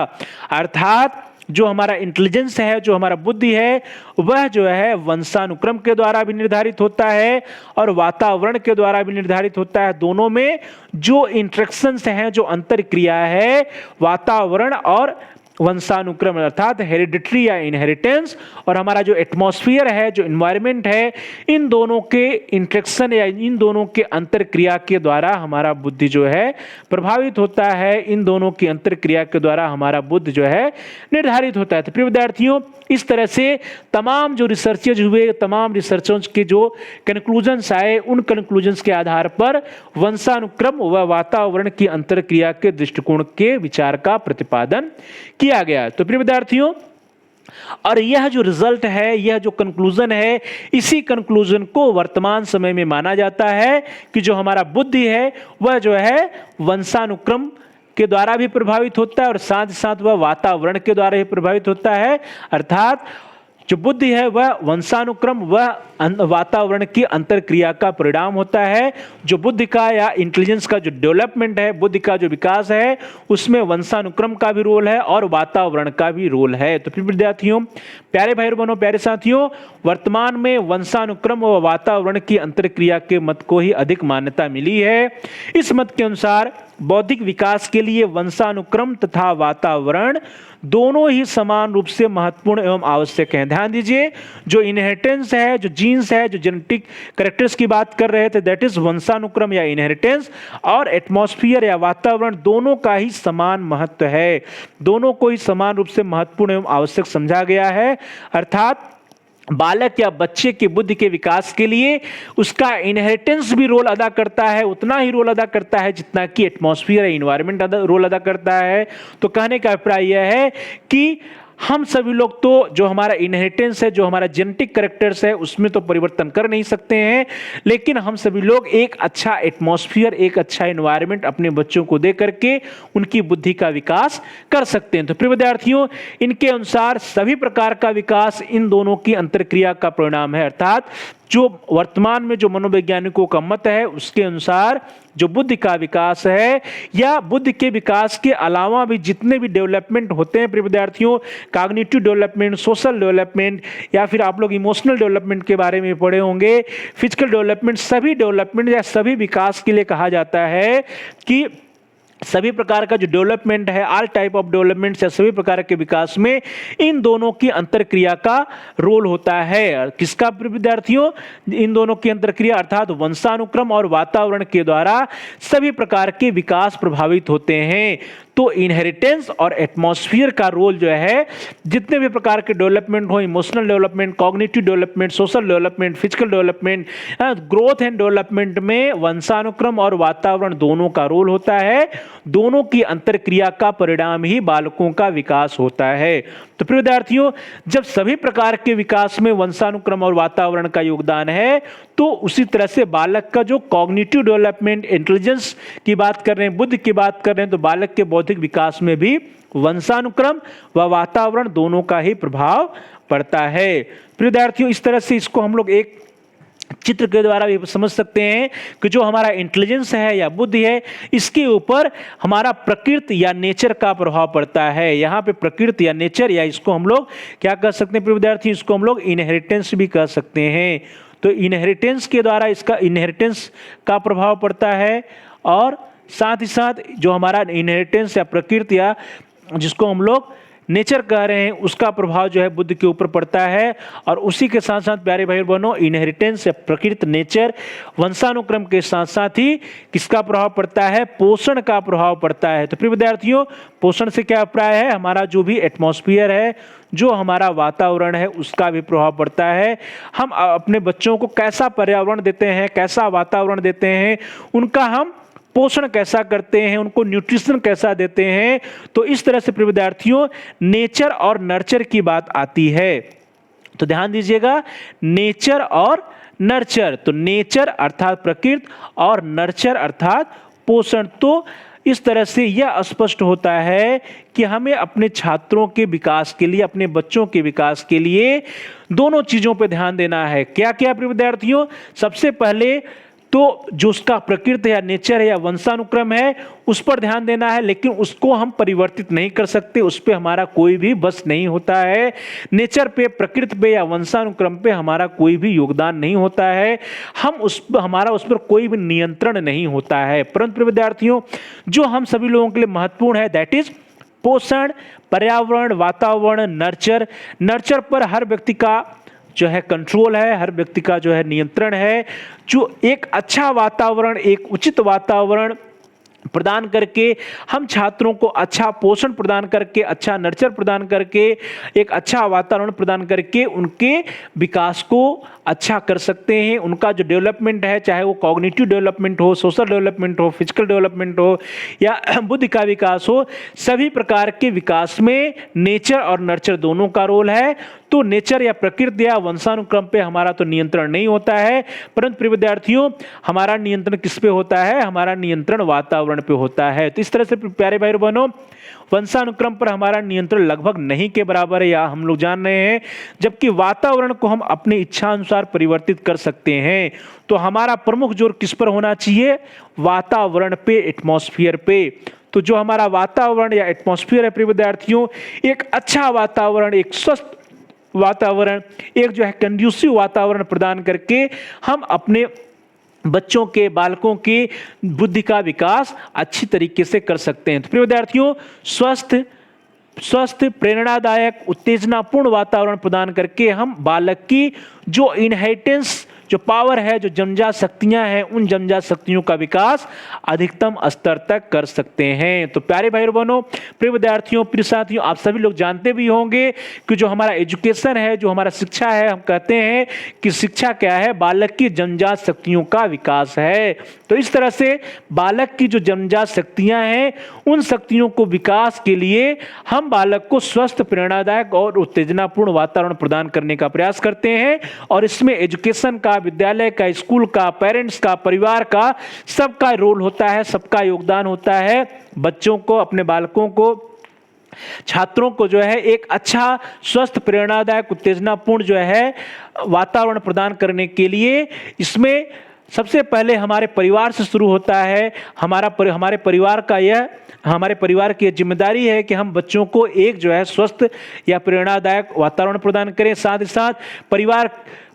अर्थात जो हमारा इंटेलिजेंस है, जो हमारा बुद्धि है, वह जो है वंशानुक्रम के द्वारा भी निर्धारित होता है और वातावरण के द्वारा भी निर्धारित होता है। दोनों में जो इंटरेक्शंस हैं, जो अंतरक्रिया है, वातावरण और वंशानुक्रम अर्थात हेरिडिटरी या इनहेरिटेंस, और हमारा जो एटमॉस्फेयर है, जो एनवायरनमेंट है, इन दोनों के इंटरेक्शन या इन दोनों के अंतरक्रिया के द्वारा हमारा बुद्धि जो है प्रभावित होता है। इन दोनों की अंतरक्रिया के द्वारा हमारा बुद्धि जो है निर्धारित होता है। तो प्रिय विद्यार्थियों, इस तरह से तमाम जो रिसर्चेज हुए, तमाम रिसर्चर्स के जो कंक्लूजन्स आए, उन कंक्लूजन्स के आधार पर वंशानुक्रम व वातावरण की अंतरक्रिया के दृष्टिकोण के विचार का प्रतिपादन किया गया। तो प्रिय विद्यार्थियों, और यह जो रिजल्ट है, यह जो कंक्लूजन है, इसी कंक्लूजन को वर्तमान समय में माना जाता है कि जो हमारा बुद्धि है, वह जो है वंशानुक्रम के द्वारा भी प्रभावित होता है और साथ ही साथ वह वातावरण के द्वारा भी प्रभावित होता है। अर्थात जो बुद्धि है वह वंशानुक्रम व वातावरण की अंतरक्रिया का परिणाम होता है। जो बुद्धि का या इंटेलिजेंस का जो डेवलपमेंट है, बुद्धि का जो विकास है, उसमें वंशानुक्रम का भी रोल है और वातावरण का भी रोल है। तो फिर विद्यार्थियों, प्यारे भाई बहनों, प्यारे साथियों, वर्तमान में वंशानुक्रम व वातावरण की अंतरक्रिया के मत को ही अधिक मान्यता मिली है। इस मत के अनुसार बौद्धिक विकास के लिए वंशानुक्रम तथा वातावरण दोनों ही समान रूप से महत्वपूर्ण एवं आवश्यक हैं। ध्यान दीजिए, जो इनहेरिटेंस है, जो जीन्स है, जो जेनेटिक कैरेक्टर्स की बात कर रहे थे, दैट इज वंशानुक्रम या इनहेरिटेंस, और एटमॉस्फेयर या वातावरण, दोनों का ही समान महत्व है। दोनों को ही समान रूप से महत्वपूर्ण एवं आवश्यक समझा गया है। अर्थात बालक या बच्चे की बुद्धि के विकास के लिए उसका इनहेरिटेंस भी रोल अदा करता है, उतना ही रोल अदा करता है जितना कि एटमॉस्फेयर या एनवायरनमेंट रोल अदा करता है। तो कहने का अभिप्राय यह है कि हम सभी लोग तो जो हमारा इनहेरिटेंस है, जो हमारा जेनेटिक कैरेक्टर्स है, उसमें तो परिवर्तन कर नहीं सकते हैं, लेकिन हम सभी लोग एक अच्छा एटमॉस्फेयर, एक अच्छा एनवायरनमेंट अपने बच्चों को दे करके उनकी बुद्धि का विकास कर सकते हैं। तो प्रिय विद्यार्थियों, इनके अनुसार सभी प्रकार का विकास इन दोनों की अंतरक्रिया का परिणाम है। अर्थात जो वर्तमान में जो मनोवैज्ञानिकों का मत है उसके अनुसार जो बुद्धि का विकास है या बुद्धि के विकास के अलावा भी जितने भी डेवलपमेंट होते हैं प्रिय विद्यार्थियों, कॉग्निटिव डेवलपमेंट, सोशल डेवलपमेंट, या फिर आप लोग इमोशनल डेवलपमेंट के बारे में पढ़े होंगे, फिजिकल डेवलपमेंट, सभी डेवलपमेंट या सभी विकास के लिए कहा जाता है कि सभी प्रकार का जो डेवलपमेंट है, ऑल टाइप ऑफ डेवलपमेंट या सभी प्रकार के विकास में इन दोनों की अंतरक्रिया का रोल होता है। किसका विद्यार्थियों? इन दोनों की अंतरक्रिया अर्थात वंशानुक्रम और वातावरण के द्वारा सभी प्रकार के विकास प्रभावित होते हैं। तो इनहेरिटेंस और एटमॉस्फेयर का रोल जो है, जितने भी प्रकार के डेवलपमेंट हो, emotional development, cognitive development, social development, physical development, growth and development में वंशानुक्रम और वातावरण दोनों का रोल होता है। दोनों की अंतरक्रिया का परिणाम ही बालकों का विकास होता है। तो प्रिय विद्यार्थियों, जब सभी प्रकार के विकास में वंशानुक्रम और वातावरण का योगदान है, तो उसी तरह से बालक का जो कॉग्निटिव डेवलपमेंट, इंटेलिजेंस की बात कर रहे हैं, बुद्धि की बात कर रहे हैं, तो बालक के बौद्धिक विकास में भी वंशानुक्रम व वातावरण दोनों का ही प्रभाव पड़ता है। प्रिय विद्यार्थियों, इस तरह से इसको हम लोग एक चित्र के द्वारा भी समझ सकते हैं कि जो हमारा इंटेलिजेंस है या बुद्धि है, इसके ऊपर हमारा प्रकृति या नेचर का प्रभाव पड़ता है। यहाँ पे प्रकृति या नेचर, या इसको हम लोग क्या कह सकते हैं प्रिय विद्यार्थी? इसको हम लोग इनहेरिटेंस भी कह सकते हैं। तो इनहेरिटेंस के द्वारा इसका इनहेरिटेंस का प्रभाव पड़ता है, और साथ ही साथ जो हमारा इनहेरिटेंस या प्रकृति या जिसको हम लोग नेचर कह रहे हैं, उसका प्रभाव जो है बुद्धि के ऊपर पड़ता है। और उसी के साथ साथ प्यारे भाई बहनों, इनहेरिटेंस या प्रकृति, नेचर, वंशानुक्रम के साथ साथ ही किसका प्रभाव पड़ता है? पोषण का प्रभाव पड़ता है। तो प्रिय विद्यार्थियों, पोषण से क्या अभिप्राय है? हमारा जो भी एटमॉस्फेयर है, जो हमारा वातावरण है, उसका भी प्रभाव पड़ता है। हम अपने बच्चों को कैसा पर्यावरण देते हैं, कैसा वातावरण देते हैं, उनका हम पोषण कैसा करते हैं, उनको न्यूट्रिशन कैसा देते हैं, तो इस तरह से प्रिय विद्यार्थियों नेचर और नर्चर की बात आती है। तो ध्यान दीजिएगा, नेचर और नर्चर। तो नेचर अर्थात प्रकृति और नर्चर अर्थात पोषण। तो इस तरह से यह स्पष्ट होता है कि हमें अपने छात्रों के विकास के लिए, अपने बच्चों के विकास के लिए दोनों चीजों पर ध्यान देना है। क्या क्या प्रिय विद्यार्थियों? सबसे पहले तो जो उसका प्रकृति या नेचर है या वंशानुक्रम है, उस पर ध्यान देना है, लेकिन उसको हम परिवर्तित नहीं कर सकते, उस पर हमारा कोई भी बस नहीं होता है। नेचर पे, प्रकृति पे या वंशानुक्रम पे हमारा कोई भी योगदान नहीं होता है, हमारा उस पर कोई भी नियंत्रण नहीं होता है। परंतु विद्यार्थियों, जो हम सभी लोगों के लिए महत्वपूर्ण है, दैट इज पोषण, पर्यावरण, वातावरण, नर्चर। नर्चर पर हर व्यक्ति का जो है कंट्रोल है, हर व्यक्ति का जो है नियंत्रण है। जो एक अच्छा वातावरण, एक उचित वातावरण प्रदान करके हम छात्रों को अच्छा पोषण प्रदान करके, अच्छा नर्चर प्रदान करके, एक अच्छा वातावरण प्रदान करके उनके विकास को अच्छा कर सकते हैं। उनका जो डेवलपमेंट है, चाहे वो कॉग्निटिव डेवलपमेंट हो, सोशल डेवलपमेंट हो, फिजिकल डेवलपमेंट हो या बुद्धि का विकास हो, सभी प्रकार के विकास में नेचर और नर्चर दोनों का रोल है। तो नेचर या प्रकृति या वंशानुक्रम पे हमारा तो नियंत्रण नहीं होता है, परंतु प्रिय विद्यार्थियों हमारा नियंत्रण किस पे होता है? हमारा नियंत्रण वातावरण पे होता है। तो इस तरह से प्यारे भाई बहनों, वंशानुक्रम पर हमारा नियंत्रण लगभग नहीं के बराबर है, या हम लोग जान रहे हैं, जबकि वातावरण को हम अपने इच्छा अनुसार परिवर्तित कर सकते हैं। तो हमारा प्रमुख जोर किस पर होना चाहिए? वातावरण पे, एटमॉस्फेयर पे। तो जो हमारा वातावरण या एटमॉस्फेयर है प्रिय विद्यार्थियों, एक अच्छा वातावरण, एक स्वस्थ वातावरण, एक जो है कंड्यूसिव वातावरण प्रदान करके हम अपने बच्चों के, बालकों की बुद्धि का विकास अच्छी तरीके से कर सकते हैं। तो प्रिय विद्यार्थियों, स्वस्थ, प्रेरणादायक, उत्तेजनापूर्ण वातावरण प्रदान करके हम बालक की जो इनहेरिटेंस, जो पावर है, जो जन्मजात शक्तियां हैं, उन जन्मजात शक्तियों का विकास अधिकतम स्तर तक कर सकते हैं। तो प्यारे भाई बहनों, प्रिय विद्यार्थियों, प्रिय साथियों, आप सभी लोग जानते भी होंगे कि जो हमारा एजुकेशन है, जो हमारा शिक्षा है, हम कहते हैं कि शिक्षा क्या है? बालक की जन्मजात शक्तियों का विकास है। तो इस तरह से बालक की जो जन्मजात शक्तियां हैं, उन शक्तियों को विकास के लिए हम बालक को स्वस्थ, प्रेरणादायक और उत्तेजनापूर्ण वातावरण प्रदान करने का प्रयास करते हैं। और इसमें एजुकेशन का, विद्यालय का, स्कूल का, पेरेंट्स का, परिवार का, सबका रोल होता है, सबका योगदान होता है। बच्चों को, अपने बालकों को, छात्रों को जो है एक अच्छा, स्वस्थ, प्रेरणादायक, उत्तेजनापूर्ण जो है वातावरण प्रदान करने के लिए इसमें सबसे पहले हमारे परिवार से शुरू होता है। हमारे परिवार की जिम्मेदारी है कि हम बच्चों को एक जो है स्वस्थ या प्रेरणादायक वातावरण प्रदान करें। साथ ही साथ परिवार,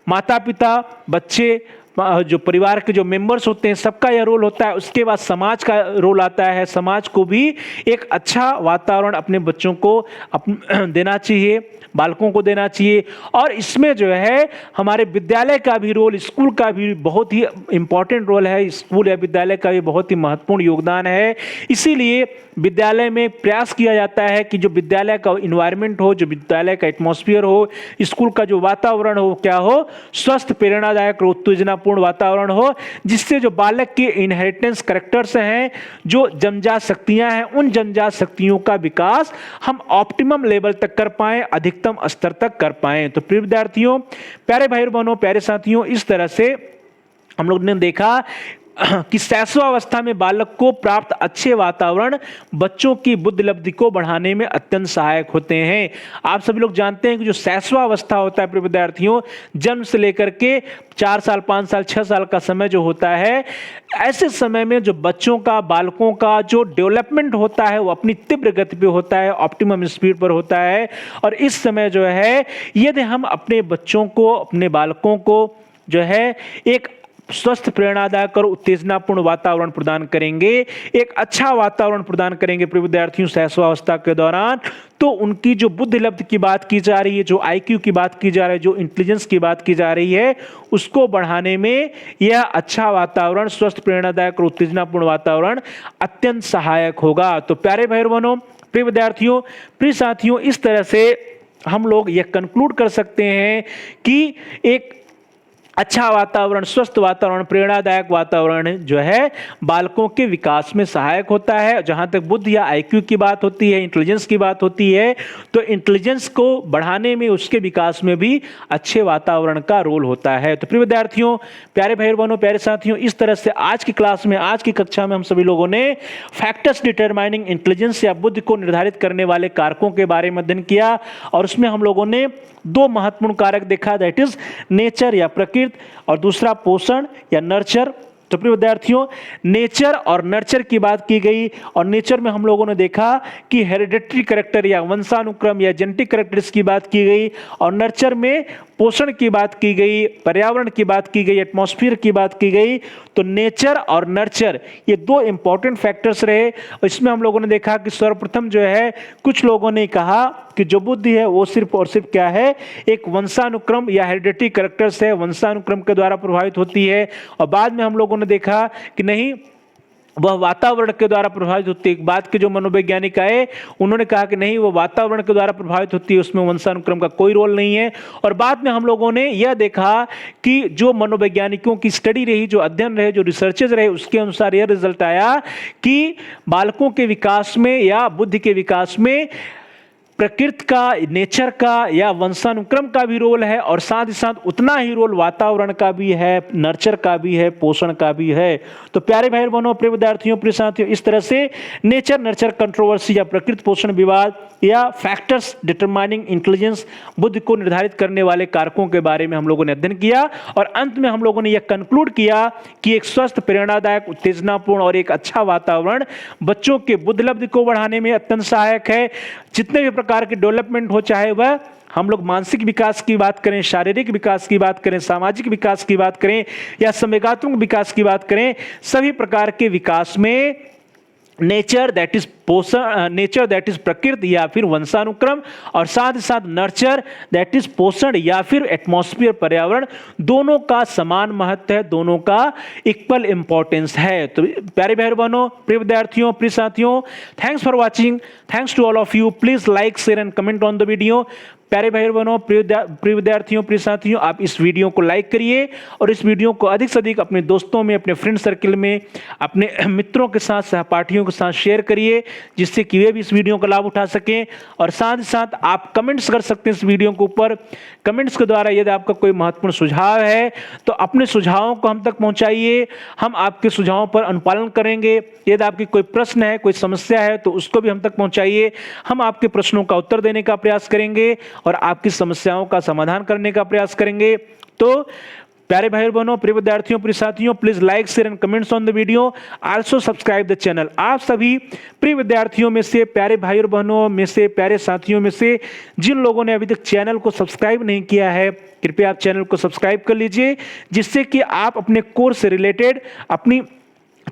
माता पिता, बच्चे, जो परिवार के जो मेंबर्स होते हैं, सबका यह रोल होता है। उसके बाद समाज का रोल आता है। समाज को भी एक अच्छा वातावरण अपने बच्चों को देना चाहिए, बालकों को देना चाहिए। और इसमें जो है हमारे विद्यालय का भी रोल, स्कूल का भी बहुत ही इंपॉर्टेंट रोल है। स्कूल या विद्यालय का भी बहुत ही महत्वपूर्ण योगदान है। इसीलिए विद्यालय में प्रयास किया जाता है कि जो विद्यालय का इन्वायरमेंट हो, जो विद्यालय का एटमॉस्फेयर हो, स्कूल का जो वातावरण हो, क्या हो? स्वस्थ, प्रेरणादायक, उत्तेजनापूर्ण वातावरण हो, जिससे जो बालक के इनहेरिटेंस कैरेक्टर्स हैं, जो जन्मजात शक्तियां हैं, उन जन्मजात शक्तियों का विकास हम ऑप्टिमम लेवल तक कर पाएं, अधिकतम स्तर तक कर पाएं। तो प्रिय विद्यार्थियों, प्यारे भाई बहनों, प्यारे साथियों, इस तरह से हम लोग ने देखा कि शैशवावस्था में बालक को प्राप्त अच्छे वातावरण बच्चों की बुद्धि लब्धि को बढ़ाने में अत्यंत सहायक होते हैं। आप सभी लोग जानते हैं कि जो शैशवावस्था होता है प्रिय विद्यार्थियों, जन्म से लेकर के 4 साल, 5 साल, 6 साल का समय जो होता है, ऐसे समय में जो बच्चों का, बालकों का जो डेवलपमेंट होता है, वो अपनी तीव्र गति पे होता है, ऑप्टिमम स्पीड पर होता है। और इस समय जो है, यदि हम अपने बच्चों को, अपने बालकों को जो है एक स्वस्थ, प्रेरणादायक और उत्तेजनापूर्ण वातावरण प्रदान करेंगे, एक अच्छा वातावरण प्रदान करेंगे प्रिय विद्यार्थियों शैशवावस्था के दौरान, तो उनकी जो बुद्धि लब्धि की बात की जा रही है, जो आईक्यू की बात की जा रही है, जो इंटेलिजेंस की बात की जा रही है, उसको बढ़ाने में यह अच्छा वातावरण, स्वस्थ, प्रेरणादायक और उत्तेजनापूर्ण वातावरण अत्यंत सहायक होगा। तो प्यारे भाई बहनों, प्रिय विद्यार्थियों, प्रिय साथियों, इस तरह से हम लोग यह कंक्लूड कर सकते हैं कि एक अच्छा वातावरण, स्वस्थ वातावरण, प्रेरणादायक वातावरण जो है बालकों के विकास में सहायक होता है। जहां तक बुद्धि या आईक्यू की बात होती है, इंटेलिजेंस की बात होती है, तो इंटेलिजेंस को बढ़ाने में, उसके विकास में भी अच्छे वातावरण का रोल होता है। तो प्रिय विद्यार्थियों, प्यारे भाई बहनों, प्यारे साथियों, इस तरह से आज की क्लास में, आज की कक्षा में हम सभी लोगों ने फैक्टर्स डिटरमाइनिंग इंटेलिजेंस या बुद्धि को निर्धारित करने वाले कारकों के बारे में अध्ययन किया। और उसमें हम लोगों ने 2 महत्वपूर्ण कारक देखा, दैट इज नेचर या प्रकृति, और दूसरा पोषण या नर्चर। तो प्रिय विद्यार्थियों, नेचर और नर्चर की बात की गई, और नेचर में हम लोगों ने देखा कि हेरिडिटरी कैरेक्टर या वंशानुक्रम या जेनेटिक कैरेक्टर्स की बात की गई, और नर्चर में पोषण की बात की गई, पर्यावरण की बात की गई, एटमॉस्फेयर की बात की गई। तो नेचर और नर्चर ये 2 इंपॉर्टेंट फैक्टर्स रहे। इसमें हम लोगों ने देखा कि सर्वप्रथम जो है, कुछ लोगों ने कहा कि जो बुद्धि है वो सिर्फ और सिर्फ क्या है, एक वंशानुक्रम या हेरिडिटरी कैरेक्टर्स है, वंशानुक्रम के द्वारा प्रभावित होती है। और बाद में हम लोगों ने देखा कि नहीं, वह वातावरण के द्वारा प्रभावित होती है। एक बात के जो मनोवैज्ञानिक आए, उन्होंने कहा कि नहीं, वो वातावरण के द्वारा प्रभावित होती है, उसमें वंशानुक्रम का कोई रोल नहीं है। और बाद में हम लोगों ने यह देखा कि जो मनोवैज्ञानिकों की स्टडी रही, जो अध्ययन रहे, जो रिसर्चेज रहे, उसके अनुसार यह रिजल्ट आया कि बालकों के विकास में या बुद्धि के विकास में प्रकृति का, नेचर का या वंशानुक्रम का भी रोल है, और साथ ही साथ उतना ही रोल वातावरण का भी है, नर्चर का भी है, पोषण का भी है। तो प्यारे भाई बहनों, प्रिय विद्यार्थियों, प्रिय साथियों, इस तरह से नेचर नर्चर कंट्रोवर्सी या प्रकृति पोषण विवाद या फैक्टर्स डिटरमाइनिंग इंटेलिजेंस, बुद्धि को निर्धारित करने वाले कारकों के बारे में हम लोगों ने अध्ययन किया। और अंत में हम लोगों ने यह कंक्लूड किया कि एक स्वस्थ, प्रेरणादायक, उत्तेजनापूर्ण और एक अच्छा वातावरण बच्चों के बुद्धि लब्धि को बढ़ाने में अत्यंत सहायक है। जितने भी प्रकार के डेवलपमेंट हो, चाहे वह हम लोग मानसिक विकास की बात करें, शारीरिक विकास की बात करें, सामाजिक विकास की बात करें या संवेगात्मक विकास की बात करें, सभी प्रकार के विकास में नेचर दैट इज पोषण, नेचर दैट इज प्रकृति या फिर वंशानुक्रम, और साथ ही साथ नर्चर दैट इज पोषण या फिर एटमॉस्फेयर पर्यावरण। दोनों का समान महत्व है, दोनों का इक्वल इंपॉर्टेंस है। तो प्यारे भाई बहनों, प्रिय विद्यार्थियों, प्रिय साथियों, thanks for watching, thanks to all of you. Please like, share and comment on the video. प्यारे भाई बहनों, प्रिय विद्यार्थियों, प्रिय साथियों, आप इस वीडियो को लाइक करिए और इस वीडियो को अधिक से अधिक अपने दोस्तों में, अपने फ्रेंड सर्कल में, अपने मित्रों के साथ, सहपाठियों के साथ शेयर करिए, जिससे कि वे भी इस वीडियो का लाभ उठा सकें। और साथ ही साथ आप कमेंट्स कर सकते हैं इस वीडियो के ऊपर। कमेंट्स के द्वारा यदि आपका कोई महत्वपूर्ण सुझाव है तो अपने सुझावों को हम तक पहुंचाइए, हम आपके सुझावों पर अनुपालन करेंगे। यदि आपकी कोई प्रश्न है, कोई समस्या है तो उसको भी हम तक पहुंचाइए, हम आपके प्रश्नों का उत्तर देने का प्रयास करेंगे और आपकी समस्याओं का समाधान करने का प्रयास करेंगे। तो प्यारे भाई बहनों, प्रिय विद्यार्थियों, प्रिय साथियों, please like, share and comments on the video, also subscribe the channel. आप सभी प्रिय विद्यार्थियों में से, प्यारे भाई और बहनों में से, प्यारे साथियों में से जिन लोगों ने अभी तक चैनल को सब्सक्राइब नहीं किया है, कृपया आप चैनल को सब्सक्राइब कर लीजिए, जिससे कि आप अपने कोर्स से रिलेटेड अपनी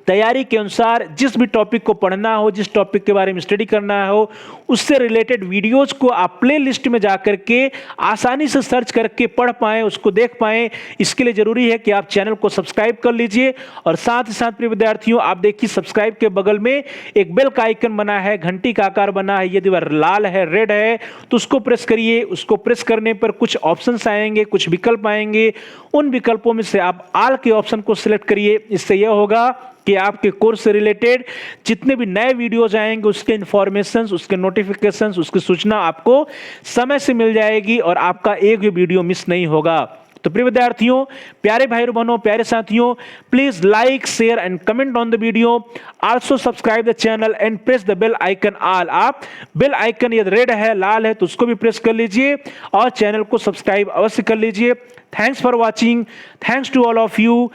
तैयारी के अनुसार जिस भी टॉपिक को पढ़ना हो, जिस टॉपिक के बारे में स्टडी करना हो, उससे रिलेटेड वीडियोस को आप प्ले लिस्ट में जाकर के आसानी से सर्च करके पढ़ पाएं, उसको देख पाएं। इसके लिए जरूरी है कि आप चैनल को सब्सक्राइब कर लीजिए। और साथ ही साथ प्रिय विद्यार्थियों, आप देखिए सब्सक्राइब के बगल में एक बेल का आइकन बना है, घंटी का आकार बना है। यदि वह लाल है, रेड है, तो उसको प्रेस करिए। उसको प्रेस करने पर कुछ ऑप्शंस आएंगे, कुछ विकल्प आएंगे। उन विकल्पों में से आप ऑल के ऑप्शन को सिलेक्ट करिए। इससे यह होगा कि आपके कोर्स से रिलेटेड जितने भी नए वीडियोज आएंगे उसके इंफॉर्मेशंस, उसके नोटिफिकेशंस, उसकी सूचना आपको समय से मिल जाएगी और आपका एक भी वीडियो मिस नहीं होगा। तो प्रिय विद्यार्थियों, प्यारे भाई और बहनों, प्यारे साथियों, please like, share and comment on the video, also subscribe the channel and press the bell icon all. आप बेल आइकन यदि रेड है, लाल है, तो उसको भी प्रेस कर लीजिए और चैनल को सब्सक्राइब अवश्य कर लीजिए। Thanks for watching, thanks to all of you.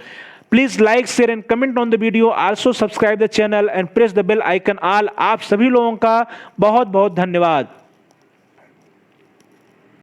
Please like, share and comment on the video. Also subscribe the channel and press the bell icon all। आप सभी लोगों का बहुत बहुत धन्यवाद।